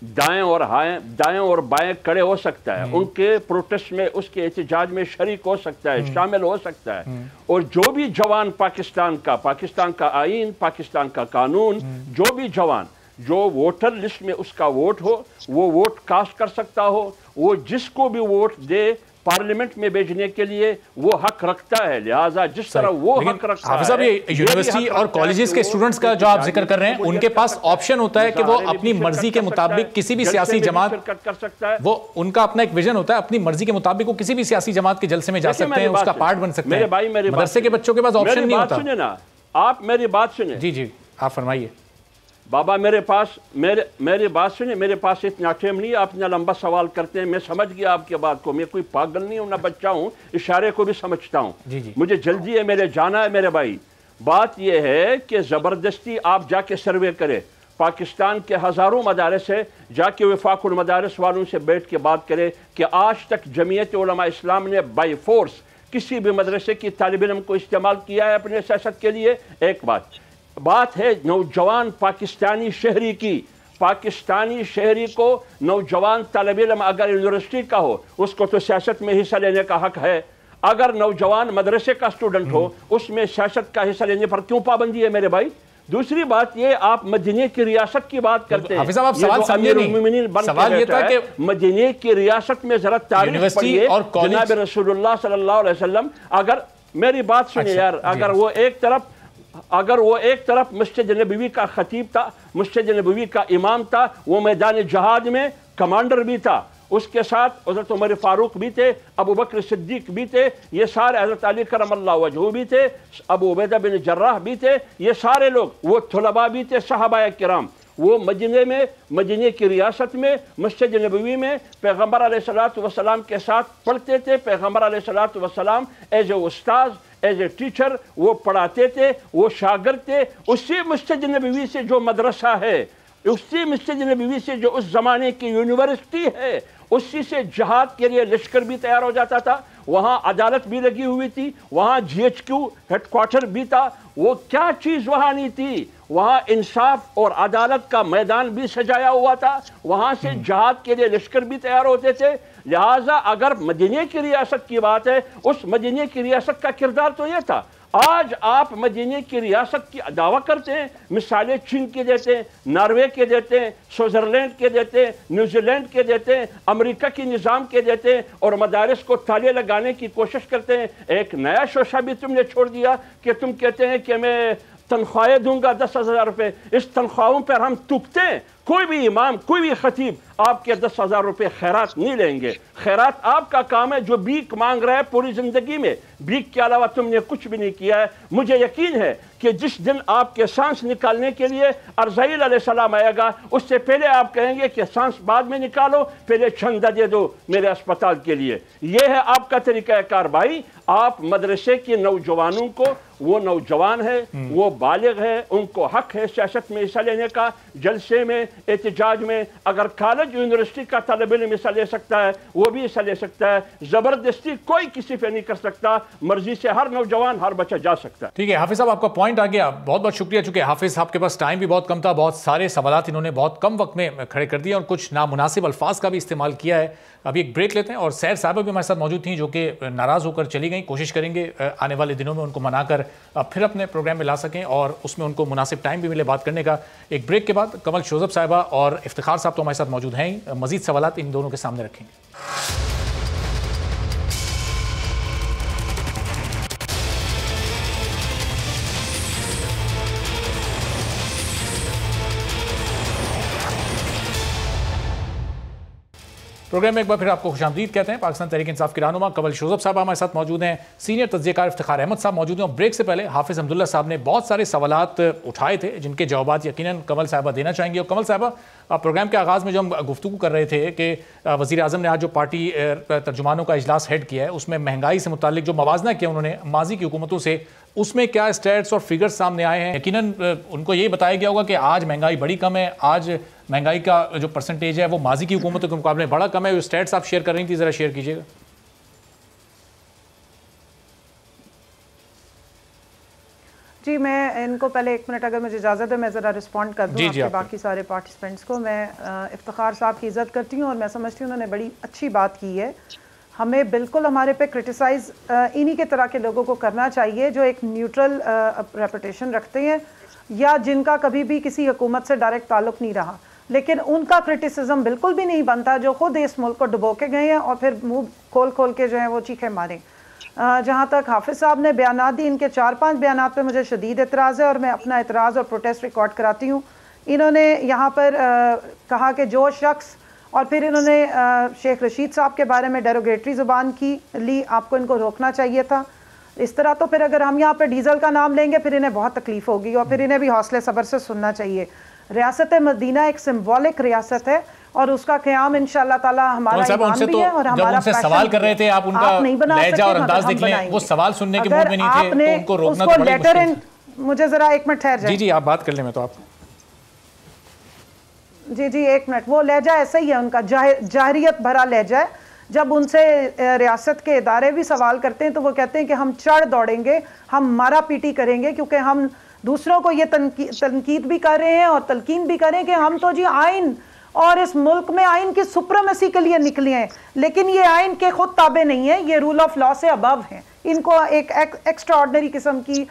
दाएं और बाएं खड़े हो सकता है, उनके प्रोटेस्ट में, उसके एहतजाज में शरीक हो सकता है, शामिल हो सकता है। और जो भी जवान पाकिस्तान का आईन, पाकिस्तान का कानून, जो भी जवान जो वोटर लिस्ट में उसका वोट हो, वो वोट कास्ट कर सकता हो, वो जिसको भी वोट दे पार्लियामेंट में भेजने के लिए वो हक रखता है। लिहाजा जिस तरह वो हक रखता है, हाफिज साहब, ये यूनिवर्सिटी और कॉलेजेस के स्टूडेंट्स का जो आप जिक्र कर रहे हैं, उनके पास ऑप्शन होता है कि वो अपनी मर्जी के मुताबिक किसी भी सियासी जमात कर सकता है। वो उनका अपना एक विजन होता है, अपनी मर्जी के मुताबिक वो किसी भी सियासी जमात के जलसे में जा सकते हैं, उसका पार्ट बन सकते हैं। मदरसे के बच्चों के पास ऑप्शन नहीं होता। सुने ना, आप मेरी बात सुने। जी जी, आप फरमाइए। बाबा मेरी बात सुनिए, मेरे पास इतना टाइम नहीं, आप इतना लंबा सवाल करते हैं। मैं समझ गया आपकी बात को, मैं कोई पागल नहीं हूं, ना बच्चा हूं, इशारे को भी समझता हूं। मुझे जल्दी है, मेरे जाना है मेरे भाई। बात यह है कि ज़बरदस्ती आप जाके सर्वे करें, पाकिस्तान के हज़ारों मदारस है, जाके वफाकुल मदारस वालों से बैठ के बात करें कि आज तक जमीयत उलमा इस्लाम ने बाई फोर्स किसी भी मदरसे की तालिब इल्म को इस्तेमाल किया है अपने सियासत के लिए। एक बात है नौजवान पाकिस्तानी शहरी को, नौजवान तालिब इल्म अगर यूनिवर्सिटी का हो, उसको तो सियासत में हिस्सा लेने का हक है। अगर नौजवान मदरसे का स्टूडेंट हो, उसमें सियासत का हिस्सा लेने पर क्यों पाबंदी है मेरे भाई? दूसरी बात ये, आप मदीने की रियासत की बात करते हैं। आप सवाल समझे नहीं। सवाल ये था कि मदीने की रियासत में जरा तारीफ पढ़िए जनाब रसूलुल्लाह सल्लल्लाहु अलैहि वसल्लम। अगर मेरी बात सुनिए यार, अगर वो एक तरफ मस्जिद नबवी का खतीब था, मस्जिद नबवी का इमाम था, वो मैदान जहाद में कमांडर भी था, उसके साथ हज़रत उमर फारूक भी थे, अबू बकर सिद्दीक भी थे, ये सारे हज़रत अली करमल्लाहु वजहू भी थे, अबू उबैदा बिन जर्राह भी थे, ये सारे लोग, वो थुलबा भी थे, सहाबाए किराम। वो मदीने की रियासत में मस्जिद नबवी में पैगम्बर अलैहिस्सलातु वस्सलाम के साथ पढ़ते थे। पैगम्बर अलैहिस्सलातु वस्सलाम as a Ustad, as a teacher वो पढ़ाते थे, वो शागिर्द थे। उसी मस्जिद नबवी से जो मदरसा है, उसी मस्जिद नबवी से जो उस ज़माने की यूनिवर्सिटी है, उसी से जहाद के लिए लश्कर भी तैयार हो जाता था, वहाँ अदालत भी लगी हुई थी, वहाँ GHQ हेडक्वार्टर भी था। वो क्या चीज़ वहाँ नहीं थी? वहाँ इंसाफ और अदालत का मैदान भी सजाया हुआ था, वहाँ से जहाद के लिए लश्कर भी तैयार होते थे। लिहाजा अगर मदीने की रियासत की बात है, उस मदीने की रियासत का किरदार तो ये था। आज आप मदीने की रियासत की दावा करते हैं, मिसालें चीन के देते हैं, नॉर्वे के देते हैं, स्विट्जरलैंड के देते हैं, न्यूजीलैंड के देते हैं, अमेरिका की निज़ाम के देते हैं, और मदारिस को ताले लगाने की कोशिश करते हैं। एक नया शोशा भी तुमने छोड़ दिया कि तुम कहते हैं कि मैं तनख्वाहें दूंगा 10,000 रुपये। इस तनख्वाहों पर हम तुकते हैं। कोई भी इमाम, कोई भी खतीब आपके 10,000 रुपये खैरात नहीं लेंगे। खैरात आपका काम है, जो भीख मांग रहा है पूरी जिंदगी में, भीख के अलावा तुमने कुछ भी नहीं किया है। मुझे यकीन है कि जिस दिन आपके सांस निकालने के लिए अर्ज़ाइल अलैहिस्सलाम आएगा, उससे पहले आप कहेंगे कि सांस बाद में निकालो, पहले चंदा दे दो मेरे अस्पताल के लिए। यह है आपका तरीक़ाकार भाई। आप मदरसे के नौजवानों को, वो नौजवान है, वो बालिग है, उनको हक है सियासत में हिस्सा लेने का, जलसे में, एहतजाज में। अगर कॉलेज यूनिवर्सिटी का तलब इल्म हिस्सा ले सकता है, वो भी हिस्सा ले सकता है। ज़बरदस्ती कोई किसी पे नहीं कर सकता, मर्जी से हर नौजवान, हर बच्चा जा सकता है। ठीक है हाफिज साहब, आपका पॉइंट आ गया, बहुत बहुत शुक्रिया। चूंकि हाफिज साहब के पास टाइम भी बहुत कम था, बहुत सारे सवालात इन्होंने बहुत कम वक्त में खड़े कर दिए और कुछ नामुनासिब अल्फाज का भी इस्तेमाल किया है। अभी एक ब्रेक लेते हैं और सैर साहबा भी हमारे साथ मौजूद थी, जो कि नाराज़ होकर चली गई। कोशिश करेंगे आने वाले दिनों में उनको मनाकर फिर अपने प्रोग्राम में ला सकें और उसमें उनको मुनासिब टाइम भी मिले बात करने का। एक ब्रेक के बाद कमल शोज़ब साहिबा और इफ्तिखार साहब तो हमारे साथ मौजूद हैं ही, मज़ीद सवालात इन दोनों के सामने रखेंगे। प्रोग्राम में एक बार फिर आपको खुशामदीद कहते हैं। पाकिस्तान तहरीक इंसाफ की रहनुमा कमल शोज़ब साहब हमारे साथ मौजूद हैं, सीनियर तज्ज़ियाकार इफ्तिखार अहमद साहब मौजूद हैं। और ब्रेक से पहले हाफिज़ अब्दुल्ला साहब ने बहुत सारे सवालात उठाए थे, जिनके जवाब यकीनन कमल साहबा देना चाहेंगे। और कमल साहबा, प्रोग्राम के आगाज़ में जो हम गुफ्तगू कर रहे थे कि वज़ीर आज़म ने आज जो पार्टी तर्जुमानों का इजलास हेड किया है, उसमें महंगाई से मुतालिक जो मवाजना किया उन्होंने माजी की हुकूमतों से, उसमें क्या स्टैट्स और फिगर्स सामने आए हैं? यकीनन उनको यही बताया गया होगा कि आज महंगाई बड़ी कम है, आज महंगाई का जो परसेंटेज है वो माजी की हुकूमतों के मुकाबले बड़ा कम है। वो स्टैट्स आप शेयर कर रही थी, ज़रा शेयर कीजिएगा। जी मैं इनको पहले 1 मिनट अगर मुझे इजाज़त है मैं ज़रा रिस्पॉन्ड कर दूँ आपके बाकी सारे पार्टिसिपेंट्स को। मैं इफ्तिखार साहब की इज़्ज़त करती हूँ और मैं समझती हूँ उन्होंने बड़ी अच्छी बात की है। हमें बिल्कुल हमारे पे क्रिटिसाइज़ इन्हीं के तरह के लोगों को करना चाहिए जो एक न्यूट्रल रेपुटेशन रखते हैं या जिनका कभी भी किसी हुकूमत से डायरेक्ट ताल्लुक़ नहीं रहा, लेकिन उनका क्रिटिसिज्म बिल्कुल भी नहीं बनता जो खुद इस मुल्क को डुबो के गए हैं और फिर मुंह खोल खोल के जो है वो चीखे मारें। जहाँ तक हाफिज़ साहब ने बयानात दी, इनके 4-5 बयानात पे मुझे शदीद एतराज़ है और मैं अपना एतराज़ और प्रोटेस्ट रिकॉर्ड कराती हूँ। इन्होंने यहाँ पर कहा कि जो शख्स और फिर इन्होंने शेख रशीद साहब के बारे में डेरोगेटरी ज़ुबान की ली, आपको इनको रोकना चाहिए था। इस तरह तो फिर अगर हम यहाँ पर डीज़ल का नाम लेंगे फिर इन्हें बहुत तकलीफ़ होगी और फिर इन्हें भी हौसले सब्र से सुनना चाहिए। रियासत मदीना एक सिम्बॉलिक रियासत है और उसका क़याम इंशाअल्लाह ताला हमारा ईमान भी है और हमारा उनसे सवाल कर रहे थे, आप उनका लहजा और अंदाज देख लें, वो सवाल सुनने के मूड में नहीं थे, तो उनको रोकना तो बड़ा मुश्किल है। मुझे जरा 1 मिनट ठहर जाए। जी आप बात कर लें, मैं तो आप जी 1 मिनट। वो लहजा ऐसा ही है उनका, जाहिरियत भरा लहजा है। जब उनसे रियासत के इदारे भी सवाल करते हैं तो वो कहते हैं कि हम चढ़ दौड़ेंगे, हम मारा पीटी करेंगे, क्योंकि हम दूसरों को ये तनकीद भी कर रहे हैं और तलकीन भी करें कि हम तो जी आइन और इस मुल्क में आइन की सुप्रीमेसी के लिए निकले हैं, लेकिन ये आइन के खुद ताबे नहीं है, ये रूल ऑफ लॉ से अबव हैं। इनको एक एक्स्ट्राऑर्डिनरी किस्म की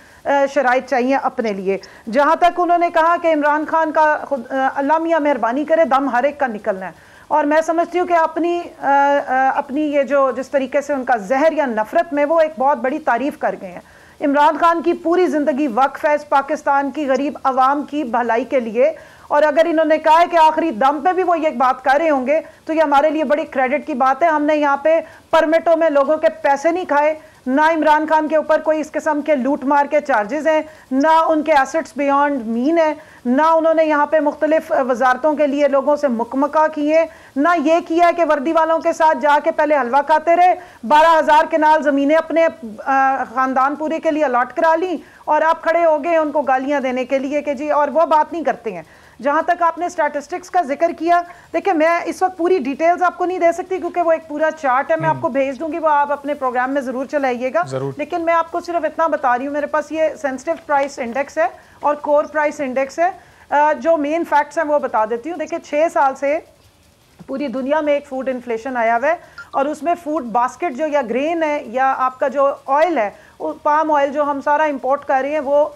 शराइत चाहिए अपने लिए। जहाँ तक उन्होंने कहा कि इमरान खान का खुद अल्लाह मियाँ मेहरबानी करे, दम हर एक का निकलना है, और मैं समझती हूँ कि अपनी ये जो जिस तरीके से उनका जहर या नफरत में वो एक बहुत बड़ी तारीफ कर गए हैं। इमरान खान की पूरी ज़िंदगी वक्फ है पाकिस्तान की गरीब आवाम की भलाई के लिए, और अगर इन्होंने कहा है कि आखिरी दम पे भी वो ये बात कर रहे होंगे तो ये हमारे लिए बड़ी क्रेडिट की बात है। हमने यहाँ पे परमिटों में लोगों के पैसे नहीं खाए, ना इमरान खान के ऊपर कोई इस किस्म के लूट मार के चार्जेस हैं, ना उनके एसेट्स बियॉन्ड मीन है, ना उन्होंने यहाँ पे मुख्तलिफ वजारतों के लिए लोगों से मुकमका किए, ना ये किया है कि वर्दी वालों के साथ जाके पहले हलवा खाते रहे, 12,000 केनाल ज़मीनें अपने ख़ानदान पूरे के लिए अलॉट करा ली और आप खड़े हो गए उनको गालियाँ देने के लिए कि जी, और वो बात नहीं करते हैं। जहाँ तक आपने स्टैटिस्टिक्स का जिक्र किया, देखिए मैं इस वक्त पूरी डिटेल्स आपको नहीं दे सकती क्योंकि वो एक पूरा चार्ट है, मैं आपको भेज दूंगी, वो आप अपने प्रोग्राम में ज़रूर चलाइएगा। लेकिन मैं आपको सिर्फ इतना बता रही हूँ, मेरे पास ये सेंसिटिव प्राइस इंडेक्स है और कोर प्राइस इंडेक्स है, जो मेन फैक्ट्स हैं वो बता देती हूँ। देखिए 6 साल से पूरी दुनिया में एक फूड इन्फ्लेशन आया हुआ है और उसमें फूड बास्केट जो या ग्रेन है या आपका जो ऑयल है, पाम ऑयल जो हम सारा इम्पोर्ट कर रहे हैं, वो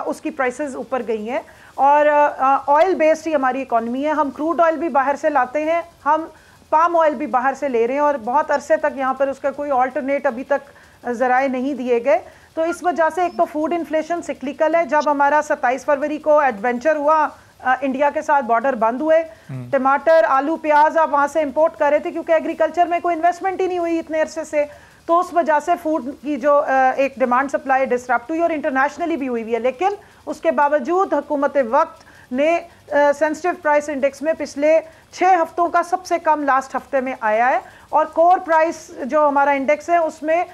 उसकी प्राइसेस ऊपर गई हैं और ऑयल बेस्ड ही हमारी इकॉनमी है। हम क्रूड ऑयल भी बाहर से लाते हैं, हम पाम ऑयल भी बाहर से ले रहे हैं और बहुत अरसे तक यहाँ पर उसका कोई ऑल्टरनेट अभी तक ज़राए नहीं दिए गए। तो इस वजह से एक तो फूड इन्फ्लेशन सिक्लिकल है। जब हमारा 27 फरवरी को एडवेंचर हुआ, इंडिया के साथ बॉर्डर बंद हुए, टमाटर आलू प्याज आप वहाँ से इम्पोर्ट कर रहे थे क्योंकि एग्रीकल्चर में कोई इन्वेस्टमेंट ही नहीं हुई इतने अरसे से, तो उस वजह से फूड की जो एक डिमांड सप्लाई डिस्टर्ब हुई और इंटरनेशनली भी हुई है। लेकिन उसके बावजूद हुकूमत वक्त ने सेंसिटिव प्राइस इंडेक्स में पिछले 6 हफ्तों का सबसे कम लास्ट हफ्ते में आया है और कोर प्राइस जो हमारा इंडेक्स है उसमें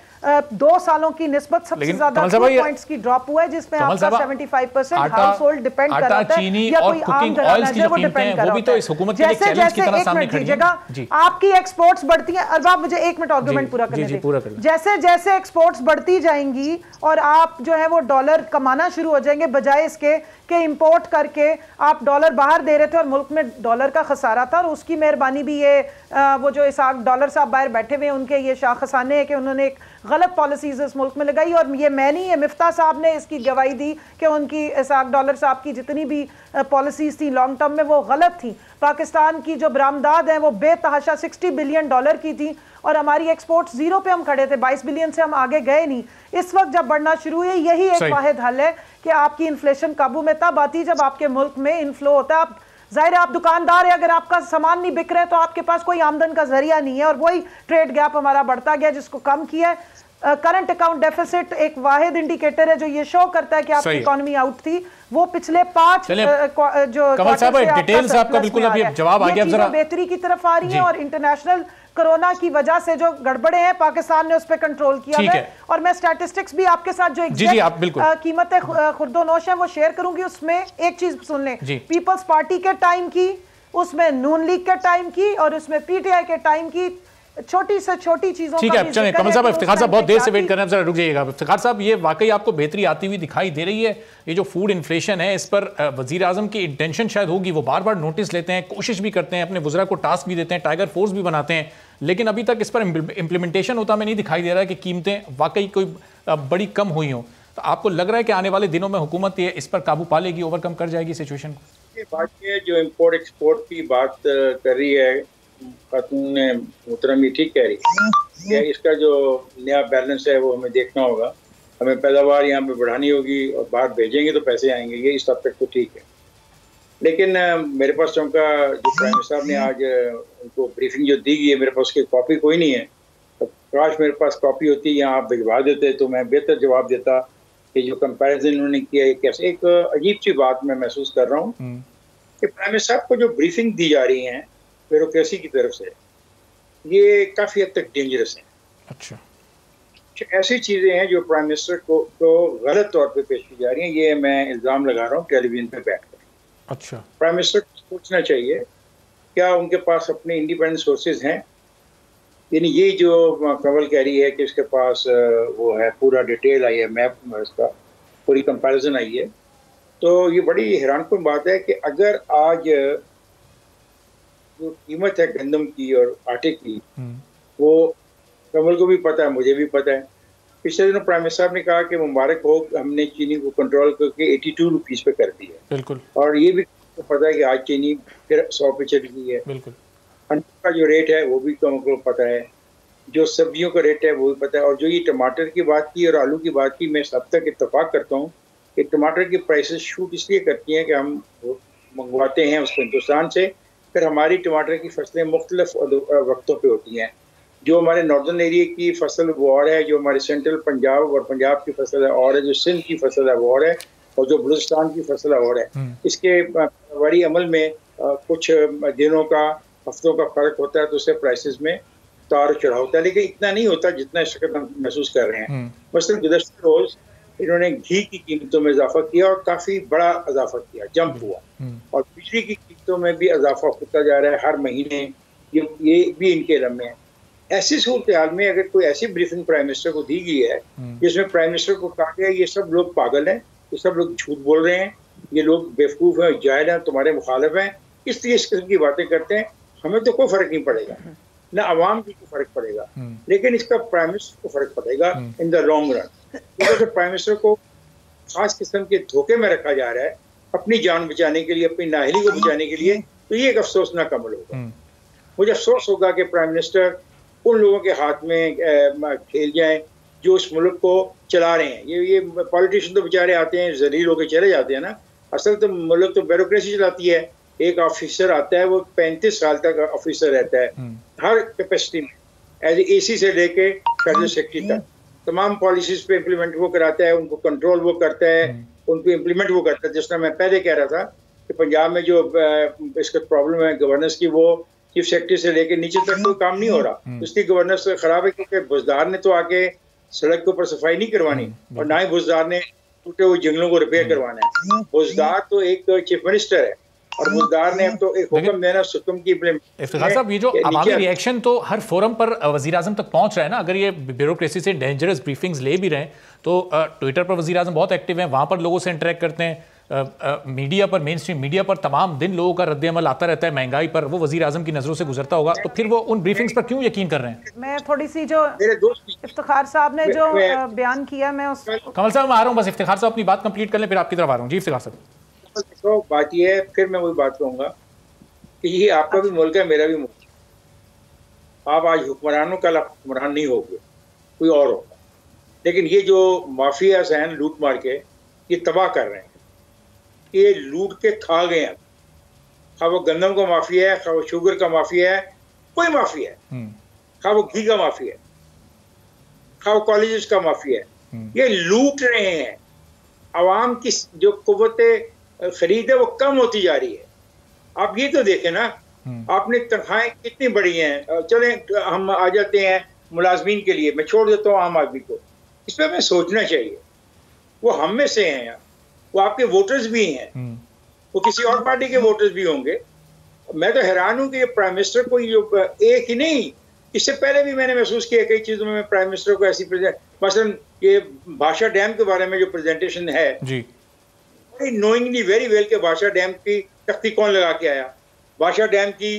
2 सालों की निस्बत सबसे ज्यादा 2 पॉइंट्स की ड्रॉप हुआ है, जिसमें आपका 75% हाउस होल्ड डिपेंड करता है या कोई आम घराना है वो डिपेंड करता है। जैसे जैसे एक मिनट दीजिएगा, आपकी एक्सपोर्ट्स बढ़ती है, अरबाब मुझे 1 मिनट आर्गुमेंट पूरा करने दें। जैसे जैसे एक्सपोर्ट्स बढ़ती जाएंगी और आप जो है वो डॉलर कमाना शुरू हो जाएंगे, बजाय इसके कि इंपोर्ट करके आप डॉलर बाहर दे रहे थे और मुल्क में डॉलर का खसारा था, और उसकी मेहरबानी भी ये वो जो इसाक डॉलर साहब बाहर बैठे हुए उनके ये शाखसाने हैं कि उन्होंने एक गलत पॉलिसीज इस मुल्क में लगाई, और ये मैं नहीं, ये मिफ्ता साहब ने इसकी गवाही दी कि उनकी इसाक डॉलर साहब की जितनी भी पॉलिसीज थी लॉन्ग टर्म में वो गलत थी। पाकिस्तान की जो बरामदाद हैं वो बेतहाशा $60 बिलियन की थी और हमारी एक्सपोर्ट 0 पे हम खड़े थे, 22 बिलियन से हम आगे गए नहीं। इस वक्त जब बढ़ना शुरू हुई, यही एक वाहिद हल है कि आपकी इन्फ्लेशन काबू में तब आती जब आपके मुल्क में इनफ्लो होता है। आप जाहिर है आप दुकानदार है, अगर आपका सामान नहीं बिक रहा है तो आपके पास कोई आमदन का जरिया नहीं है, और वही ट्रेड गैप हमारा बढ़ता गया जिसको कम किया है। करंट अकाउंट डेफिसिट एक वाहिद इंडिकेटर है जो ये शो करता है कि आपकी इकोनॉमी आउट थी, वो पिछले 5 जो कमल साहब डिटेल्स आपका बिल्कुल अभी जवाब आ गया, जरा बेहतरी की तरफ आ रही है और इंटरनेशनल कोरोना की वजह से जो गड़बड़े हैं पाकिस्तान ने उस पर कंट्रोल किया है। और मैं स्टैटिस्टिक्स भी आपके साथ जो कीमतें खुर्दोनोश है वो शेयर करूंगी, उसमें एक चीज सुन लें, पीपल्स पार्टी के टाइम की, उसमें नून लीग के टाइम की और उसमें पीटीआई के टाइम की छोटी से छोटी चीजों ठीक का है, भी चलें जिक्र कमल है साहब, कि इफ्तिखार उस साहब बहुत टाइम पे देर से वेट काफी- कर रहे हैं, जरा रुक जाइएगा। इफ्तिखार साहब, ये वाकई आपको बेहतरी आती हुई दिखाई दे रही है? ये जो फूड इन्फ्लेशन है, इस पर वजीर आजम की इंटेंशन शायद होगी, वो बार बार नोटिस लेते हैं, कोशिश भी करते हैं, अपने वज़रा को टास्क भी देते हैं, टाइगर फोर्स भी बनाते हैं, लेकिन अभी तक इस पर इम्प्लीमेंटेशन होता हमें नहीं दिखाई दे रहा है कि कीमतें वाकई कोई बड़ी कम हुई हों। तो आपको लग रहा है कि आने वाले दिनों में हुकूमत ये इस पर काबू पा लेगी, ओवरकम कर जाएगी सिचुएशन को? ये बात ये जो इम्पोर्ट एक्सपोर्ट की बात कर रही है खातून मोहतरम, ये ठीक कह रही है कि इसका जो नया बैलेंस है वो हमें देखना होगा। हमें पैदावार यहाँ पे बढ़ानी होगी और बाहर भेजेंगे तो पैसे आएंगे, ये इस हद तक तो ठीक है। लेकिन मेरे पास चौंका जो प्राइम मिनिस्टर साहब ने आज उनको ब्रीफिंग जो दी गई है, मेरे पास उसकी कॉपी कोई नहीं है। तो काश मेरे पास कॉपी होती, यहाँ आप भिजवा देते तो मैं बेहतर जवाब देता कि जो कंपैरिजन उन्होंने किया है कैसे। एक अजीब सी बात मैं महसूस कर रहा हूँ कि प्राइम मिनिस्टर साहब को जो ब्रीफिंग दी जा रही है ब्यूरोक्रेसी की तरफ से, ये काफ़ी हद तक डेंजरस है। अच्छा, ऐसी चीज़ें हैं जो प्राइम मिनिस्टर को गलत तौर पे पेश की जा रही हैं, ये मैं इल्ज़ाम लगा रहा हूँ टेलीविजन पे बैठकर। अच्छा, प्राइम मिनिस्टर को सोचना चाहिए क्या उनके पास अपने इंडिपेंडेंट सोर्सेज हैं? यानी ये जो कंवल कह रही है कि उसके पास वो है, पूरा डिटेल आई है, मैप इसका पूरी कंपैरिजन आई है, तो ये बड़ी हैरानकुन बात है कि अगर आज जो कीमत है गंदम की और आटे की, वो कमल को भी पता है, मुझे भी पता है। पिछले दिनों प्राइम मिनिस्टर साहब ने कहा कि मुबारक हो, हमने चीनी को कंट्रोल करके 82 रुपीज़ पे कर दी है। बिल्कुल। और ये भी पता है कि आज चीनी फिर 100 पे चली गई है। बिल्कुल। अंडे का जो रेट है वो भी कमल को पता है, जो सब्जियों का रेट है वो भी पता है। और जो ये टमाटर की बात की और आलू की बात की, मैं सब तक इत्तेफाक करता हूँ कि टमाटर की प्राइसेस शूट इसलिए करती हैं कि हम मंगवाते हैं उसको हिंदुस्तान से, फिर हमारी टमाटर की फसलें मुख्तलिफ वक्तों पे होती हैं। जो हमारे नॉर्दर्न एरिया की फसल वो और है, जो हमारे सेंट्रल पंजाब और पंजाब की फसल है और है, जो सिंध की फसल है वो और है, और जो बलूचिस्तान की फसल है और है। इसके पैदावारी अमल में कुछ दिनों का, हफ्तों का फर्क होता है, तो उससे प्राइसेस में उतार चढ़ाव होता है, लेकिन इतना नहीं होता जितना इस वक्त हम महसूस कर रहे हैं। मसलन गुज़श्ता रोज इन्होंने घी की कीमतों में इजाफा किया और काफ़ी बड़ा इजाफा किया, जंप हुआ, और बिजली की कीमतों में भी इजाफा होता जा रहा है हर महीने, ये भी इनके रम में है। ऐसी सूरत हाल में अगर कोई ऐसी ब्रीफिंग प्राइम मिनिस्टर को दी गई है जिसमें प्राइम मिनिस्टर को कहा गया ये सब लोग पागल हैं, ये सब लोग झूठ बोल रहे हैं, ये लोग बेवकूफ़ हैं, जाहिल हैं, तुम्हारे मुखालिफ हैं, इसलिए इस किस्म की बातें करते हैं, हमें तो कोई फ़र्क नहीं पड़ेगा, ना अवाम को कोई फ़र्क पड़ेगा, लेकिन इसका प्राइम मिनिस्टर को फ़र्क पड़ेगा इन द लॉन्ग रन। क्योंकि प्राइम मिनिस्टर को खास किस्म के धोखे में रखा जा रहा है अपनी जान बचाने के लिए, अपनी नाअहली को बचाने के लिए, तो ये एक अफसोसनाक अमल होगा। मुझे अफसोस होगा कि प्राइम मिनिस्टर उन लोगों के हाथ में खेल जाएं जो इस मुल्क को चला रहे हैं। ये पॉलिटिशियन तो बेचारे आते हैं, जलील होकर चले जाते हैं ना, असल तो मुल्क तो ब्यूरोक्रेसी चलाती है। एक ऑफिसर आता है, वो 35 साल तक ऑफिसर रहता है हर कैपेसिटी में, एज AC से लेके फेडरल सेक्रेटरी तक, तमाम पॉलिसीज पे इम्प्लीमेंट वो कराता है, उनको कंट्रोल वो करता है, उनको इम्प्लीमेंट वो करता है। जिस तरह मैं पहले कह रहा था कि पंजाब में जो इसका प्रॉब्लम है गवर्नेंस की, वो चीफ सेक्रेटरी से लेके नीचे तक कोई काम नहीं हो रहा, उसकी गवर्नेंस खराब है, क्योंकि बुजदार ने तो आके सड़क के ऊपर सफाई नहीं करवानी और ना ही बुजदार ने टूटे हुए जंगलों को रिपेयर करवाना है। बुजदार तो एक चीफ मिनिस्टर है और बुजदार ने अब तो एक हुक्म देना हुक्म की इफ्तिखार साहब, ये जो अवामी रिएक्शन तो हर फोरम पर वज़ीर आज़म तक पहुंच रहा है ना, अगर ये ब्यूरोक्रेसी से डेंजरस ब्रीफिंग्स ले भी रहे हैं तो ट्विटर पर वज़ीर आज़म बहुत एक्टिव हैं, वहाँ पर लोगों से इंटरेक्ट करते हैं, मीडिया पर, मेन स्ट्रीम मीडिया पर तमाम दिन लोगों का रद्द-ए-अमल आता रहता है, महंगाई पर, वो वज़ीर आज़म की नज़रों से गुजरता होगा, तो फिर वो उन ब्रीफिंग्स पर क्यों यकीन कर रहे हैं? मैं थोड़ी सी जो इफ्तिखार साहब ने जो बयान किया, मैं उस कमल साहब मैं आ रहा हूँ, बस इफ्तिखार साहब अपनी बात कंप्लीट कर लें, फिर आपकी तरफ आ रहा हूँ। जी इफ्तिखार साहब। तो बात यह है, फिर मैं वही बात कहूँगा कि ये आपका भी मुल्क है, मेरा भी मुल्क है। आप आज हुक्मरानों, कल आप हुक्मरान नहीं होगे, कोई और होगा। लेकिन ये जो माफिया हैं लूट मार के ये तबाह कर रहे हैं, ये लूट के खा गए हैं। खा वो गंदम का माफिया है, खा वो शुगर का माफिया है, कोई माफिया है, खा वो घी का माफिया है, खा वो कॉलेजेस का माफिया है, ये लूट रहे हैं। आवाम की जो कुव्वत खरीद है वो कम होती जा रही है। आप ये तो देखें ना, आपने तनख्वाहें कितनी बढ़ी हैं। चले हम आ जाते हैं मुलाजमीन के लिए, मैं छोड़ देता हूँ आम आदमी को, इस पर हमें सोचना चाहिए। वो हम में से हैं, वो आपके वोटर्स भी हैं, वो किसी और पार्टी के वोटर्स भी होंगे। मैं तो हैरान हूँ कि ये प्राइम मिनिस्टर को एक ही नहीं इससे पहले भी मैंने महसूस किया कई चीज़ों में प्राइम मिनिस्टर को ऐसी मसलन ये भाषा डैम के बारे में जो प्रेजेंटेशन है जी, नोइंगली वेरी वेल के भाषा डैम की तख्ती कौन लगा के आया, भाषा डैम की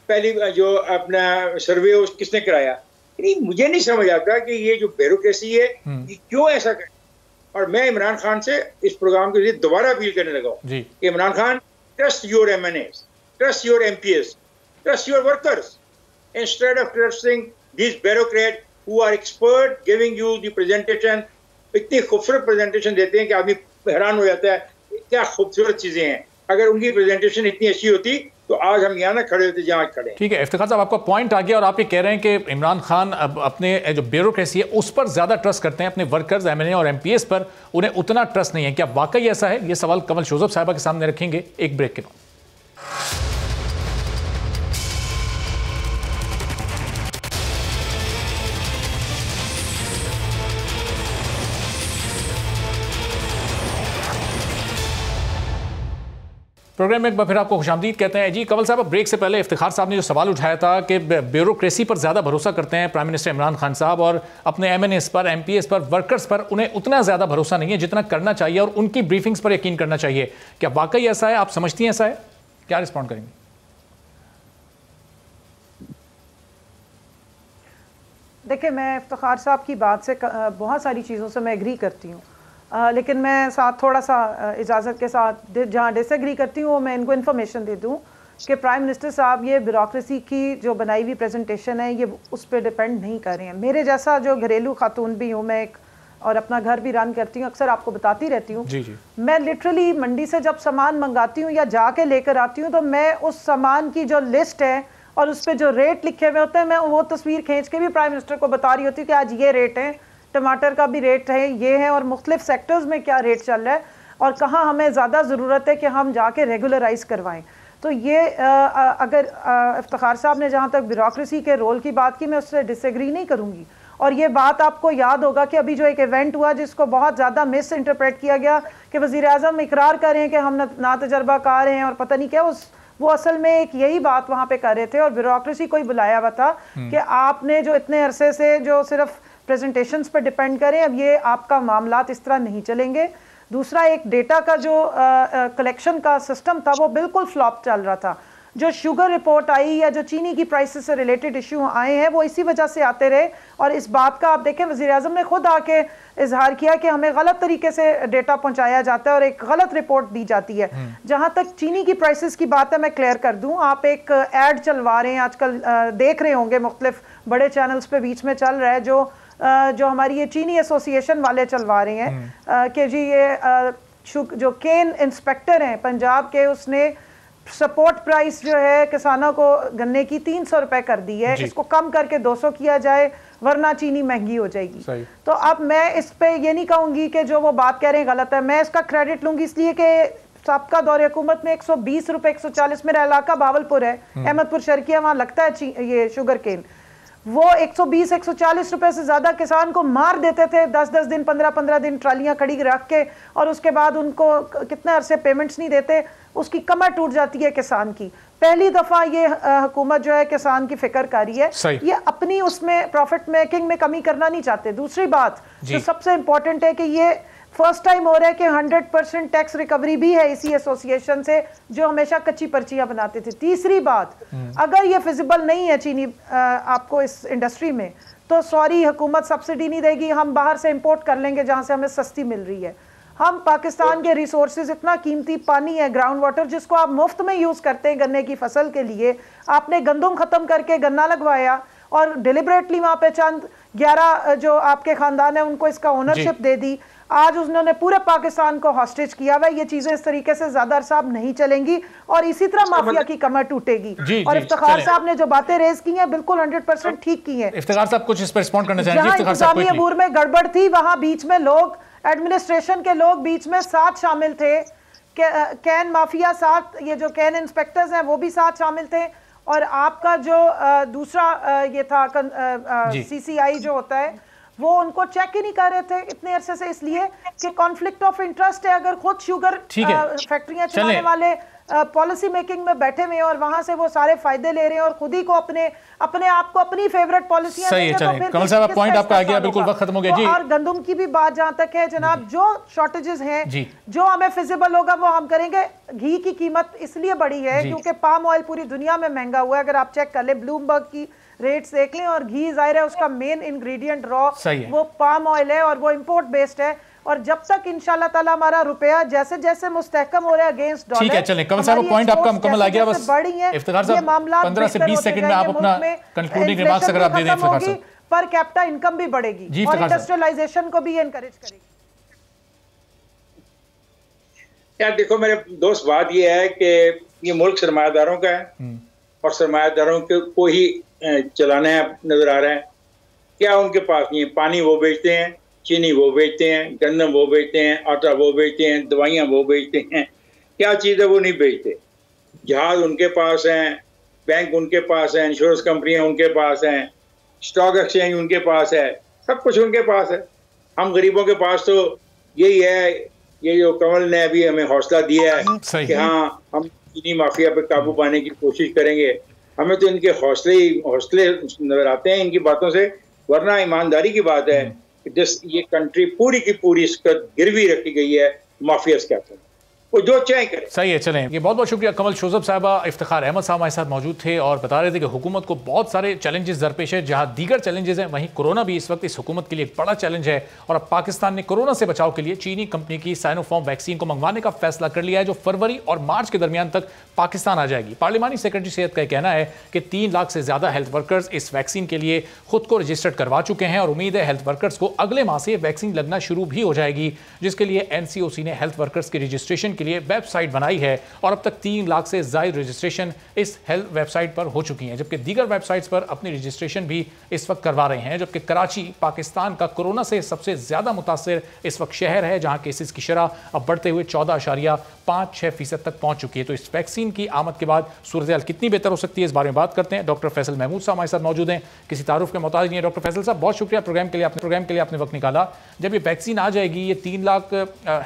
पहली जो अपना सर्वे किसने कराया। मुझे नहीं समझ आता कि ये जो ब्यूरोक्रेसी है ये क्यों ऐसा करे। और मैं इमरान खान से इस प्रोग्राम के लिए दोबारा अपील करने लगा हूँ, Imran Khan, trust your MNAs, trust your MPs, trust your workers instead of trusting these bureaucrats who are expert giving you the presentation। इतनी खूबसूरत प्रेजेंटेशन देते हैं कि आदमी हैरान हो जाता है क्या खूबसूरत चीजें हैं। अगर उनकी प्रेजेंटेशन इतनी अच्छी होती तो आज हम यहाँ ना खड़े होते जहाँ खड़े हैं। ठीक है इफ्तिखार साहब, आपका पॉइंट आ गया और आप ये कह रहे हैं कि इमरान खान अब अपने जो ब्यूरोक्रेसी है उस पर ज्यादा ट्रस्ट करते हैं, अपने वर्कर्स MNA और MPs पर उन्हें उतना ट्रस्ट नहीं है। क्या वाकई ऐसा है? ये सवाल कमल शोजब साहिबा के सामने रखेंगे एक ब्रेक के बाद। प्रोग्राम में एक बार फिर आपको खुशामदीद कहते हैं। जी कमल साहब, ब्रेक से पहले इफ्तिखार साहब ने जो सवाल उठाया था कि ब्यूरोक्रेसी पर ज़्यादा भरोसा करते हैं प्राइम मिनिस्टर इमरान खान साहब और अपने MNAs पर, MPs पर, वर्कर्स पर उन्हें उतना ज़्यादा भरोसा नहीं है जितना करना चाहिए और उनकी ब्रीफिंग्स पर यकीन करना चाहिए। क्या वाकई ऐसा है? आप समझती हैं ऐसा है? क्या रिस्पॉन्ड करेंगे? देखिए, मैं इफ्तिखार साहब की बात से बहुत सारी चीज़ों से मैं एग्री करती हूँ, लेकिन मैं साथ थोड़ा सा इजाज़त के साथ जहाँ डिसएग्री करती हूँ मैं इनको इन्फॉर्मेशन दे दूँ कि प्राइम मिनिस्टर साहब ये ब्यूरोक्रेसी की जो बनाई हुई प्रेजेंटेशन है ये उस पर डिपेंड नहीं कर रहे हैं। मेरे जैसा जो घरेलू खातून भी हूँ मैं एक, और अपना घर भी रन करती हूँ, अक्सर आपको बताती रहती हूँ, मैं लिटरली मंडी से जब सामान मंगाती हूँ या जाके लेकर आती हूँ तो मैं उस सामान की जो लिस्ट है और उस पर जो रेट लिखे हुए होते हैं मैं वो तस्वीर खींच के भी प्राइम मिनिस्टर को बता रही होती हूँ कि आज ये रेट है, टमाटर का भी रेट है ये है, और मुख्तलिफ सेक्टर्स में क्या रेट चल रहा है और कहाँ हमें ज़्यादा ज़रूरत है कि हम जाके रेगुलराइज करवाएं। तो ये अगर इफ्तिखार साहब ने जहाँ तक ब्यूरोक्रेसी के रोल की बात की, मैं उससे डिसएग्री नहीं करूँगी। और ये बात आपको याद होगा कि अभी जो एक इवेंट हुआ जिसको बहुत ज़्यादा मिस इंटरप्रेट किया गया कि वज़ीर-ए-आज़म इकरार कर रहे हैं कि हम ना तजर्बाकार हैं और पता नहीं क्या, वो असल में एक यही बात वहाँ पे कर रहे थे और ब्यूरोक्रेसी को ही बुलाया हुआ था कि आपने जो इतने अरसे से जो सिर्फ प्रेजेंटेशंस पर डिपेंड करें, अब ये आपका मामलात इस तरह नहीं चलेंगे। दूसरा, एक डेटा का जो कलेक्शन का सिस्टम था वो बिल्कुल फ्लॉप चल रहा था। जो शुगर रिपोर्ट आई या जो चीनी की प्राइसेस से रिलेटेड इशू आए हैं वो इसी वजह से आते रहे। और इस बात का आप देखें वज़ीर-ए-आज़म ने खुद आके इजहार किया कि हमें गलत तरीके से डेटा पहुंचाया जाता है और एक गलत रिपोर्ट दी जाती है। जहां तक चीनी की प्राइसेस की बात है, मैं क्लियर कर दूं, आप एक ऐड चलवा रहे हैं आजकल, देख रहे होंगे मुख्तलिफ बड़े चैनल्स पे बीच में चल रहा है, जो हमारी ये चीनी एसोसिएशन वाले चलवा रहे हैं कि जी ये जो केन इंस्पेक्टर हैं पंजाब के, उसने सपोर्ट प्राइस जो है किसानों को गन्ने की 300 रुपए कर दी है, इसको कम करके 200 किया जाए वरना चीनी महंगी हो जाएगी। तो अब मैं इस पे ये नहीं कहूंगी कि जो वो बात कह रहे हैं गलत है, मैं इसका क्रेडिट लूंगी इसलिए कि सबका दौरे हुकूमत में 120 रुपए 140, मेरा इलाका भावलपुर है, अहमदपुर शर्किया, वहां लगता है ये शुगर केन, वो 120-140 रुपए से ज्यादा किसान को मार देते थे 10-10 दिन 15-15 दिन ट्रालियां खड़ी रख के, और उसके बाद उनको कितने अरसे पेमेंट्स नहीं देते, उसकी कमर टूट जाती है किसान की। पहली दफा ये हुकूमत जो है किसान की फिक्र कर रही है, ये अपनी उसमें प्रॉफिट मेकिंग में कमी करना नहीं चाहते। दूसरी बात जो सबसे इंपॉर्टेंट है कि ये फर्स्ट टाइम हो रहा है कि 100% टैक्स रिकवरी भी है इसी एसोसिएशन से, जो हमेशा कच्ची पर्चियां बनाते थे। तीसरी बात, अगर ये फिजिबल नहीं है चीनी आपको इस इंडस्ट्री में, तो सॉरी हुकूमत सब्सिडी नहीं देगी, हम बाहर से इंपोर्ट कर लेंगे जहां से हमें सस्ती मिल रही है। हम पाकिस्तान के रिसोर्सेज, इतना कीमती पानी है, ग्राउंड वाटर, जिसको आप मुफ्त में यूज करते हैं गन्ने की फसल के लिए, आपने गंदम खत्म करके गन्ना लगवाया और डिलिबरेटली वहां पे चंद 11 जो आपके खानदान है उनको इसका ओनरशिप दे दी। आज उन्होंने पूरे पाकिस्तान को हॉस्टेज किया हुआ है। ये चीजें इस तरीके से ज्यादा अरसा नहीं चलेंगी और इसी तरह माफिया की कमर टूटेगी। और इफ्तिखार साहब ने जो बातें रेज की हैं बिल्कुल 100% ठीक की हैं। इफ्तिखार साहब कुछ इस पर रिस्पॉन्ड करना चाहेंगे? जहां इंतजामी अमूर में गड़बड़ थी वहां बीच में लोग, एडमिनिस्ट्रेशन के लोग बीच में साथ शामिल थे, कैन माफिया साथ, ये जो कैन इंस्पेक्टर्स हैं वो भी साथ शामिल थे, और आपका जो दूसरा ये था CCI जो होता है वो उनको चेक ही नहीं कर रहे थे इतने अरसे से, इसलिए कि कॉन्फ्लिक्ट ऑफ इंटरेस्ट है। अगर खुद शुगर फैक्ट्रियां चलाने वाले पॉलिसी मेकिंग में बैठे हुए हैं और वहां से वो सारे फायदे ले रहे हैं और खुद ही को अपने आप को अपनी फेवरेट पॉलिसियां सही है। चलें कमल साहब, पॉइंट आपका आ गया, बिल्कुल वक्त खत्म हो गया जी। और गंदम की भी बात जहां तक है जनाब, जो शॉर्टेजेस हैं, जो हमें फिजिबल होगा वो हम करेंगे। घी की कीमत इसलिए बढ़ी है क्योंकि पाम ऑयल पूरी दुनिया में महंगा हुआ है। अगर आप चेक कर ले ब्लूमबर्ग की रेट्स देख लें, और घी जाहिर है उसका मेन इंग्रेडिएंट रॉ वो पाम ऑयल है और वो इंपोर्ट बेस्ड है। और जब तक इंशाल्लाह ताला हमारा रुपया जैसे जैसे मुस्तहकम हो रहा है अगेंस्ट डॉलर। ठीक है, चलें कमल साहब, पॉइंट आपका मुकम्मल आ गया। बस इफ्तिखार साहब 15 से 20 सेकंड में आप अपना कंक्लूडिंग रिमार्क्स अगर आप दे दें इफ्तिखार साहब। पर कैपिटा इनकम भी बढ़ेगी और इंडस्ट्रियलाइजेशन को भी एनकरेज करेगी। यार देखो मेरे दोस्त, बात ये है कि ये मुल्क सरमायादारों का है और सरमायादारों को ही चलाना है नजर आ रहा है। क्या उनके पास नहीं है? पानी वो बेचते हैं, चीनी वो बेचते हैं, गंदम वो बेचते हैं, आटा वो बेचते हैं, दवाइयाँ वो बेचते हैं। क्या चीज़ है वो नहीं बेचते? जहाज उनके पास हैं, बैंक उनके पास है, इंश्योरेंस कंपनियाँ उनके पास हैं, स्टॉक एक्सचेंज उनके पास है, सब कुछ उनके पास है। हम गरीबों के पास तो यही है, ये जो कमल ने अभी हमें हौसला दिया है कि हाँ हम चीनी माफिया पर काबू पाने की कोशिश करेंगे। हमें तो इनके हौसले नजर आते हैं इनकी बातों से, वरना ईमानदारी की बात है कि जिस ये कंट्री पूरी की पूरी इसका गिरवी रखी गई है माफियाज के हाथों में, वो जो चाहे करे। सही है, चलें। ये बहुत बहुत शुक्रिया कमल शोजब साहबा, इफ्तिखार अहमद साहब हमारे साथ मौजूद थे और बता रहे थे कि हुकूमत को बहुत सारे चैलेंजेस दरपेश है। जहां दीगर चैलेंजेस हैं वहीं कोरोना भी इस वक्त इस हुकूमत के लिए एक बड़ा चैलेंज है। और अब पाकिस्तान ने कोरोना से बचाव के लिए चीनी कंपनी की साइनोफार्म वैक्सीन को मंगवाने का फैसला कर लिया है, जो फरवरी और मार्च के दरमियान तक पाकिस्तान आ जाएगी। पार्लिमानी सेक्रेटरी सेहत का कहना है कि 3 लाख से ज्यादा हेल्थ वर्कर्स इस वैक्सीन के लिए खुद को रजिस्टर्ड करवा चुके हैं और उम्मीद है हेल्थ वर्कर्स को अगले माह से वैक्सीन लगना शुरू भी हो जाएगी, जिसके लिए NCOC ने हेल्थ वर्कर्स के रजिस्ट्रेशन के लिए वेबसाइट बनाई है और अब तक 3 लाख से ज्यादा रजिस्ट्रेशन इस हेल्थ वेबसाइट पर हो चुकी हैं, जबकि दीगर वेबसाइट्स पर अपनी रजिस्ट्रेशन भी इस वक्त करवा रहे हैं। जबकि कराची पाकिस्तान का कोरोना से सबसे ज्यादा मुतासिर इस वक्त शहर है, जहां केसेस की शरह अब बढ़ते हुए 14.56% तक पहुंच चुकी है। तो इस वैक्सीन की आमद के बाद सूरत हाल कितनी बेहतर हो सकती है, इस बारे में बात करते हैं। डॉक्टर फैसल महमूद साहब हमारे साथ मौजूद हैं, किसी तारुफ के मोहताज नहीं है। डॉक्टर फैसल साहब, बहुत शुक्रिया प्रोग्राम के लिए आपने वक्त निकाला। जब ये वैक्सीन आ जाएगी, ये 3 लाख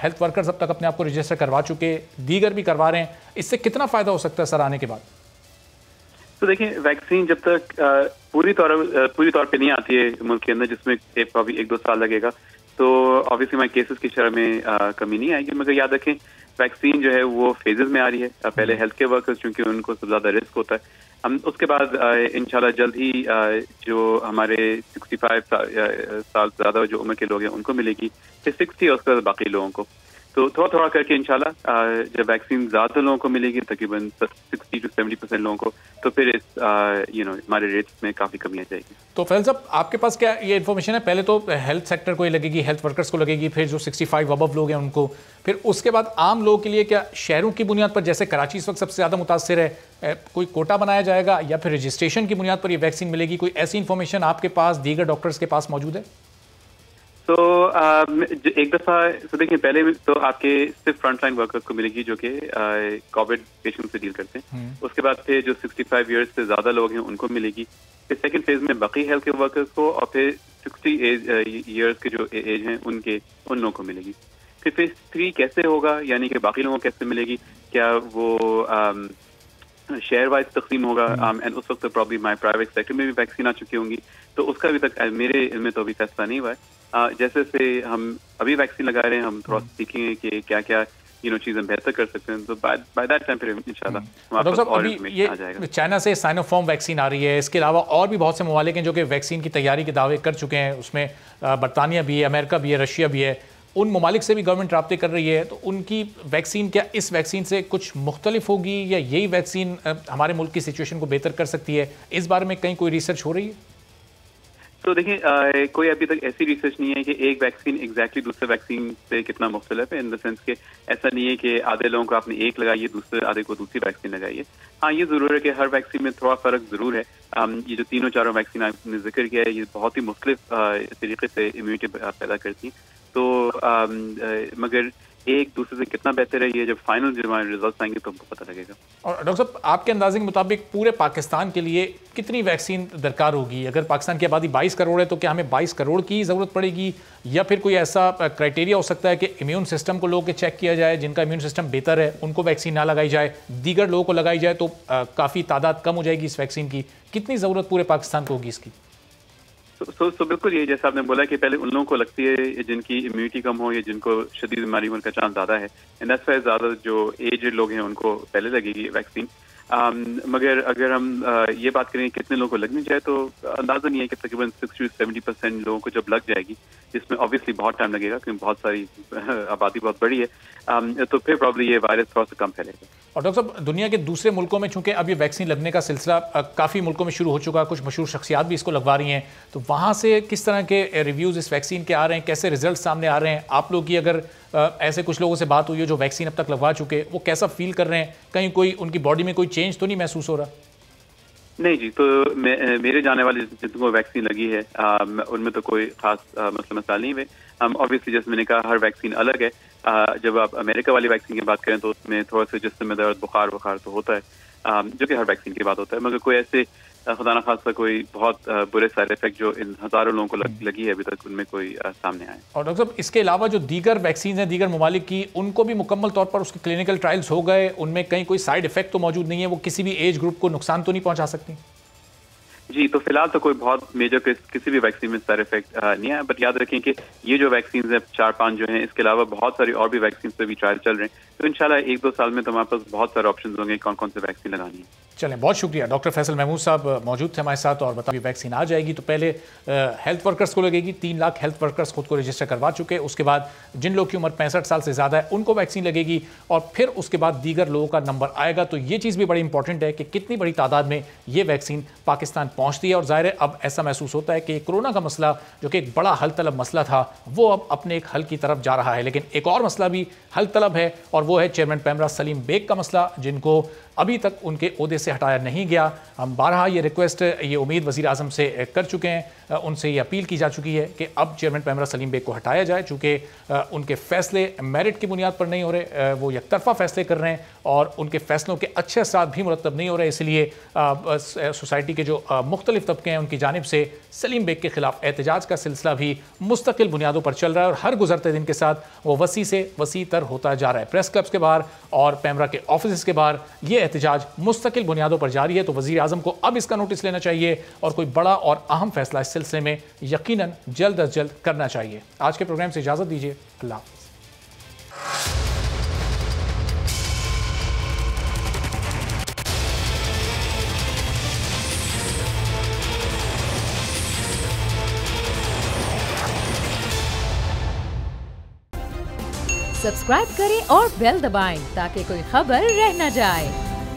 हेल्थ वर्कर्स अब तक अपने आप को रजिस्टर करवा चुके, दीगर भी करवा रहे हैं, इससे कितना फायदा हो सकता है सर आने के बाद? तो देखिए, वैक्सीन जब तक पूरी तौर पे नहीं आती है मुल्क के अंदर, जिसमें अभी 1-2 साल लगेगा, तो ऑब्वियसली हमारे केसेस की शरह में कमी नहीं आएगी। मगर याद रखें, वैक्सीन जो है वो फेजेस में आ रही है। पहले हेल्थ केयर वर्कर्स, क्योंकि उनको सबसे ज्यादा रिस्क होता है, हम उसके बाद इंशाल्लाह जल्द ही जो हमारे 65 साल ज्यादा जो उम्र के लोग हैं उनको मिलेगी, फिर 60 और उसके बाद बाकी लोगों को। तो थोड़ा थोड़ा करके इंशाल्लाह जब वैक्सीन ज्यादा लोगों को मिलेगी, तकरीबन 60 to 70% लोगों को, तो फिर इस हमारे रेट्स में काफी कमी आ जाएगी। तो फैसल साहब, आपके पास क्या ये इन्फॉर्मेशन है? पहले तो हेल्थ सेक्टर को ही लगेगी, हेल्थ वर्कर्स को लगेगी, फिर जो 65 अबव लोग हैं उनको, फिर उसके बाद आम लोगों के लिए क्या शहरों की बुनियाद पर, जैसे कराची इस वक्त सबसे ज्यादा मुतासिर है, कोई कोटा बनाया जाएगा या फिर रजिस्ट्रेशन की बुनियाद पर ये वैक्सीन मिलेगी? कोई ऐसी इन्फॉर्मेशन आपके पास, दीगर डॉक्टर्स के पास मौजूद है? तो एक दफा तो देखिए, पहले तो आपके सिर्फ फ्रंट लाइन वर्कर्स को मिलेगी जो कि कोविड पेशेंट से डील करते हैं। उसके बाद फिर जो 65 ईयर्स से ज्यादा लोग हैं उनको मिलेगी। फिर सेकंड फेज में बाकी हेल्थ केयर वर्कर्स को, और फिर 60 ईयर्स के जो एज हैं उन लोगों को मिलेगी। फिर फेज 3 कैसे होगा, यानी कि बाकी लोगों को कैसे मिलेगी? क्या वो शेयर वाइज तकसीम होगा? एंड उस वक्त प्रॉब्ली माई प्राइवेट सेक्टर में भी वैक्सीन आ चुकी होंगी, तो उसका अभी तक मेरे इल्म में तो अभी फैसला नहीं हुआ है। जैसे से हम अभी वैक्सीन लगा रहे हैं, हम थोड़ा सीखेंगे कि क्या क्या चीजें बेहतर कर सकते हैं, तो बाय दैट टाइम फिर इंशाल्लाह हमारे पास और इन्फॉर्मेशन आ जाएगा। चाइना से साइनोफार्म वैक्सीन आ रही है, इसके अलावा और भी बहुत से ममालिक हैं जो कि वैक्सीन की तैयारी के दावे कर चुके हैं। उसमें बरतानिया भी है, अमेरिका भी है, रशिया भी है। उन ममालिक से भी गवर्नमेंट राब्ते कर रही है, तो उनकी वैक्सीन क्या इस वैक्सीन से कुछ मुख्तलिफ होगी या यही वैक्सीन हमारे मुल्क की सिचुएशन को बेहतर कर सकती है? इस बारे में कहीं कोई रिसर्च हो रही है? तो देखिए, कोई अभी तक ऐसी रिसर्च नहीं है कि एक वैक्सीन एग्जैक्टली दूसरे वैक्सीन से कितना मुख्तलिफ है, इन द सेंस के ऐसा नहीं है कि आधे लोगों को आपने एक लगाई है, दूसरे आधे को दूसरी वैक्सीन लगाई है। हाँ, ये जरूर है कि हर वैक्सीन में थोड़ा फर्क जरूर है। ये जो 3-4 वैक्सीन आपने जिक्र किया है, ये बहुत ही मुख्तलिफ तरीके से इम्यूनिटी पैदा करती हैं। तो मगर एक दूसरे से कितना बेहतर है ये जब फाइनल जब हमारे रिजल्ट आएंगे तो हमको पता लगेगा। और डॉक्टर साहब, आपके अंदाजे के मुताबिक पूरे पाकिस्तान के लिए कितनी वैक्सीन दरकार होगी? अगर पाकिस्तान की आबादी 22 करोड़ है तो क्या हमें 22 करोड़ की ज़रूरत पड़ेगी, या फिर कोई ऐसा क्राइटेरिया हो सकता है कि इम्यून सिस्टम को लोगों के चेक किया जाए, जिनका इम्यून सिस्टम बेहतर है उनको वैक्सीन ना लगाई जाए, दीगर लोगों को लगाई जाए तो काफ़ी तादाद कम हो जाएगी इस वैक्सीन की? कितनी ज़रूरत पूरे पाकिस्तान को होगी इसकी? तो बिल्कुल ये जैसा आपने बोला कि पहले उन लोगों को लगती है जिनकी इम्यूनिटी कम हो या जिनको शदीद बीमारी होने का चांस ज़्यादा है, एंड दैट्स व्हाई ज़्यादा जो एज्ड लोग हैं उनको पहले लगेगी वैक्सीन। मगर अगर हम ये बात करें कितने लोगों को लगनी चाहिए तो अंदाजा नहीं है कि तकरीबन 60 से 70% लोगों को जब लग जाएगी, जिसमें ऑब्वियसली बहुत टाइम लगेगा क्योंकि बहुत सारी आबादी बहुत बड़ी है, तो फिर प्रॉब्ली ये वायरस थोड़ा सा कम फैलेगा। और डॉक्टर साहब, दुनिया के दूसरे मुल्कों में चूंकि अब ये वैक्सीन लगने का सिलसिला काफ़ी मुल्कों में शुरू हो चुका है, कुछ मशहूर शख्सियात भी इसको लगवा रही हैं, तो वहाँ से किस तरह के रिव्यूज़ इस वैक्सीन के आ रहे हैं, कैसे रिजल्ट सामने आ रहे हैं? आप लोग की अगर ऐसे कुछ लोगों से बात हुई है जो वैक्सीन अब तक लगवा चुके, वो कैसा फील कर रहे हैं? कहीं कोई उनकी बॉडी में कोई चेंज तो नहीं महसूस हो रहा? नहीं जी, तो मेरे जाने वाले जिनको वैक्सीन लगी है उनमें तो कोई खास मसला नहीं है। ऑब्वियसली जैसे मैंने कहा हर वैक्सीन अलग है। जब आप अमेरिका वाली वैक्सीन की बात करें तो उसमें थोड़ा सा जिस्म में दर्द बुखार तो होता है, जो कि हर वैक्सीन की बात होता है, मगर कोई ऐसे खुदा न खास्ता कोई बहुत बुरे साइड इफेक्ट जो इन हज़ारों लोगों को लगी है अभी तक उनमें कोई सामने आए। और डॉक्टर साहब, इसके अलावा जो दीगर वैक्सीन हैं दीगर ममालिक की, उनको भी मुकम्मल तौर पर उसके क्लिनिकल ट्रायल्स हो गए, उनमें कहीं कोई साइड इफेक्ट तो मौजूद नहीं है, वो किसी भी एज ग्रुप को नुकसान तो नहीं पहुंचा सकती? जी, तो फिलहाल तो कोई बहुत मेजर किसी भी वैक्सीन में साइड इफेक्ट नहीं है, बट याद रखें कि ये जो वैक्सीन है 4-5 जो हैं, इसके अलावा बहुत सारी और भी वैक्सीन पे भी ट्रायल चल रहे हैं, तो इंशाल्लाह 1-2 साल में तो हमारे पास बहुत सारे ऑप्शन होंगे कौन कौन से वैक्सीन लगानी है। चलें, बहुत शुक्रिया। डॉक्टर फैसल महमूद साहब मौजूद थे हमारे साथ और बताइए वैक्सीन आ जाएगी तो पहले हेल्थ वर्कर्स को लगेगी, 3 लाख हेल्थ वर्कर्स खुद को रजिस्टर करवा चुके, उसके बाद जिन लोग की उम्र 65 साल से ज़्यादा है उनको वैक्सीन लगेगी, और फिर उसके बाद दीगर लोगों का नंबर आएगा। तो ये चीज़ भी बड़ी इंपॉर्टेंट है कि कितनी बड़ी तादाद में ये वैक्सीन पाकिस्तान पहुँचती है। और ज़ाहिर है अब ऐसा महसूस होता है कि कोरोना का मसला जो कि एक बड़ा हल तलब मसला था वो अब अपने एक हल की तरफ जा रहा है, लेकिन एक और मसला भी हल तलब है और वो है चेयरमैन पैमरा सलीम बेग का मसला, जिनको अभी तक उनके ओहदे से हटाया नहीं गया। हम बारहा ये रिक्वेस्ट, ये उम्मीद वज़ीर आज़म से कर चुके हैं, उनसे ये अपील की जा चुकी है कि अब चेयरमैन पैमरा सलीम बेग को हटाया जाए, चूँकि उनके फैसले मेरिट की बुनियाद पर नहीं हो रहे, वो एकतरफा फैसले कर रहे हैं और उनके फैसलों के अच्छे असरात भी मुरतब नहीं हो रहे। इसलिए सोसाइटी के जो मुख्तलिफ तबके हैं उनकी जानिब से सलीम बेग के खिलाफ एहतजाज का सिलसिला भी मुस्तकिल बुनियादों पर चल रहा है और हर गुजरते दिन के साथ वो वसी से वसी तर होता जा रहा है। प्रेस क्लब्स के बाहर और पैमरा के ऑफिस के बाहर ये एहतजाज मुस्तकिल बुनियादों पर जारी है। तो वज़ीर आज़म को अब इसका नोटिस लेना चाहिए और कोई बड़ा और अहम फैसला इस सिलसिले में यकीनन जल्द अज जल्द करना चाहिए। आज के प्रोग्राम से इजाज़त दीजिए, अल्लाह हाफ़िज़। सब्सक्राइब करें और बेल दबाएं ताकि कोई खबर रह न जाए।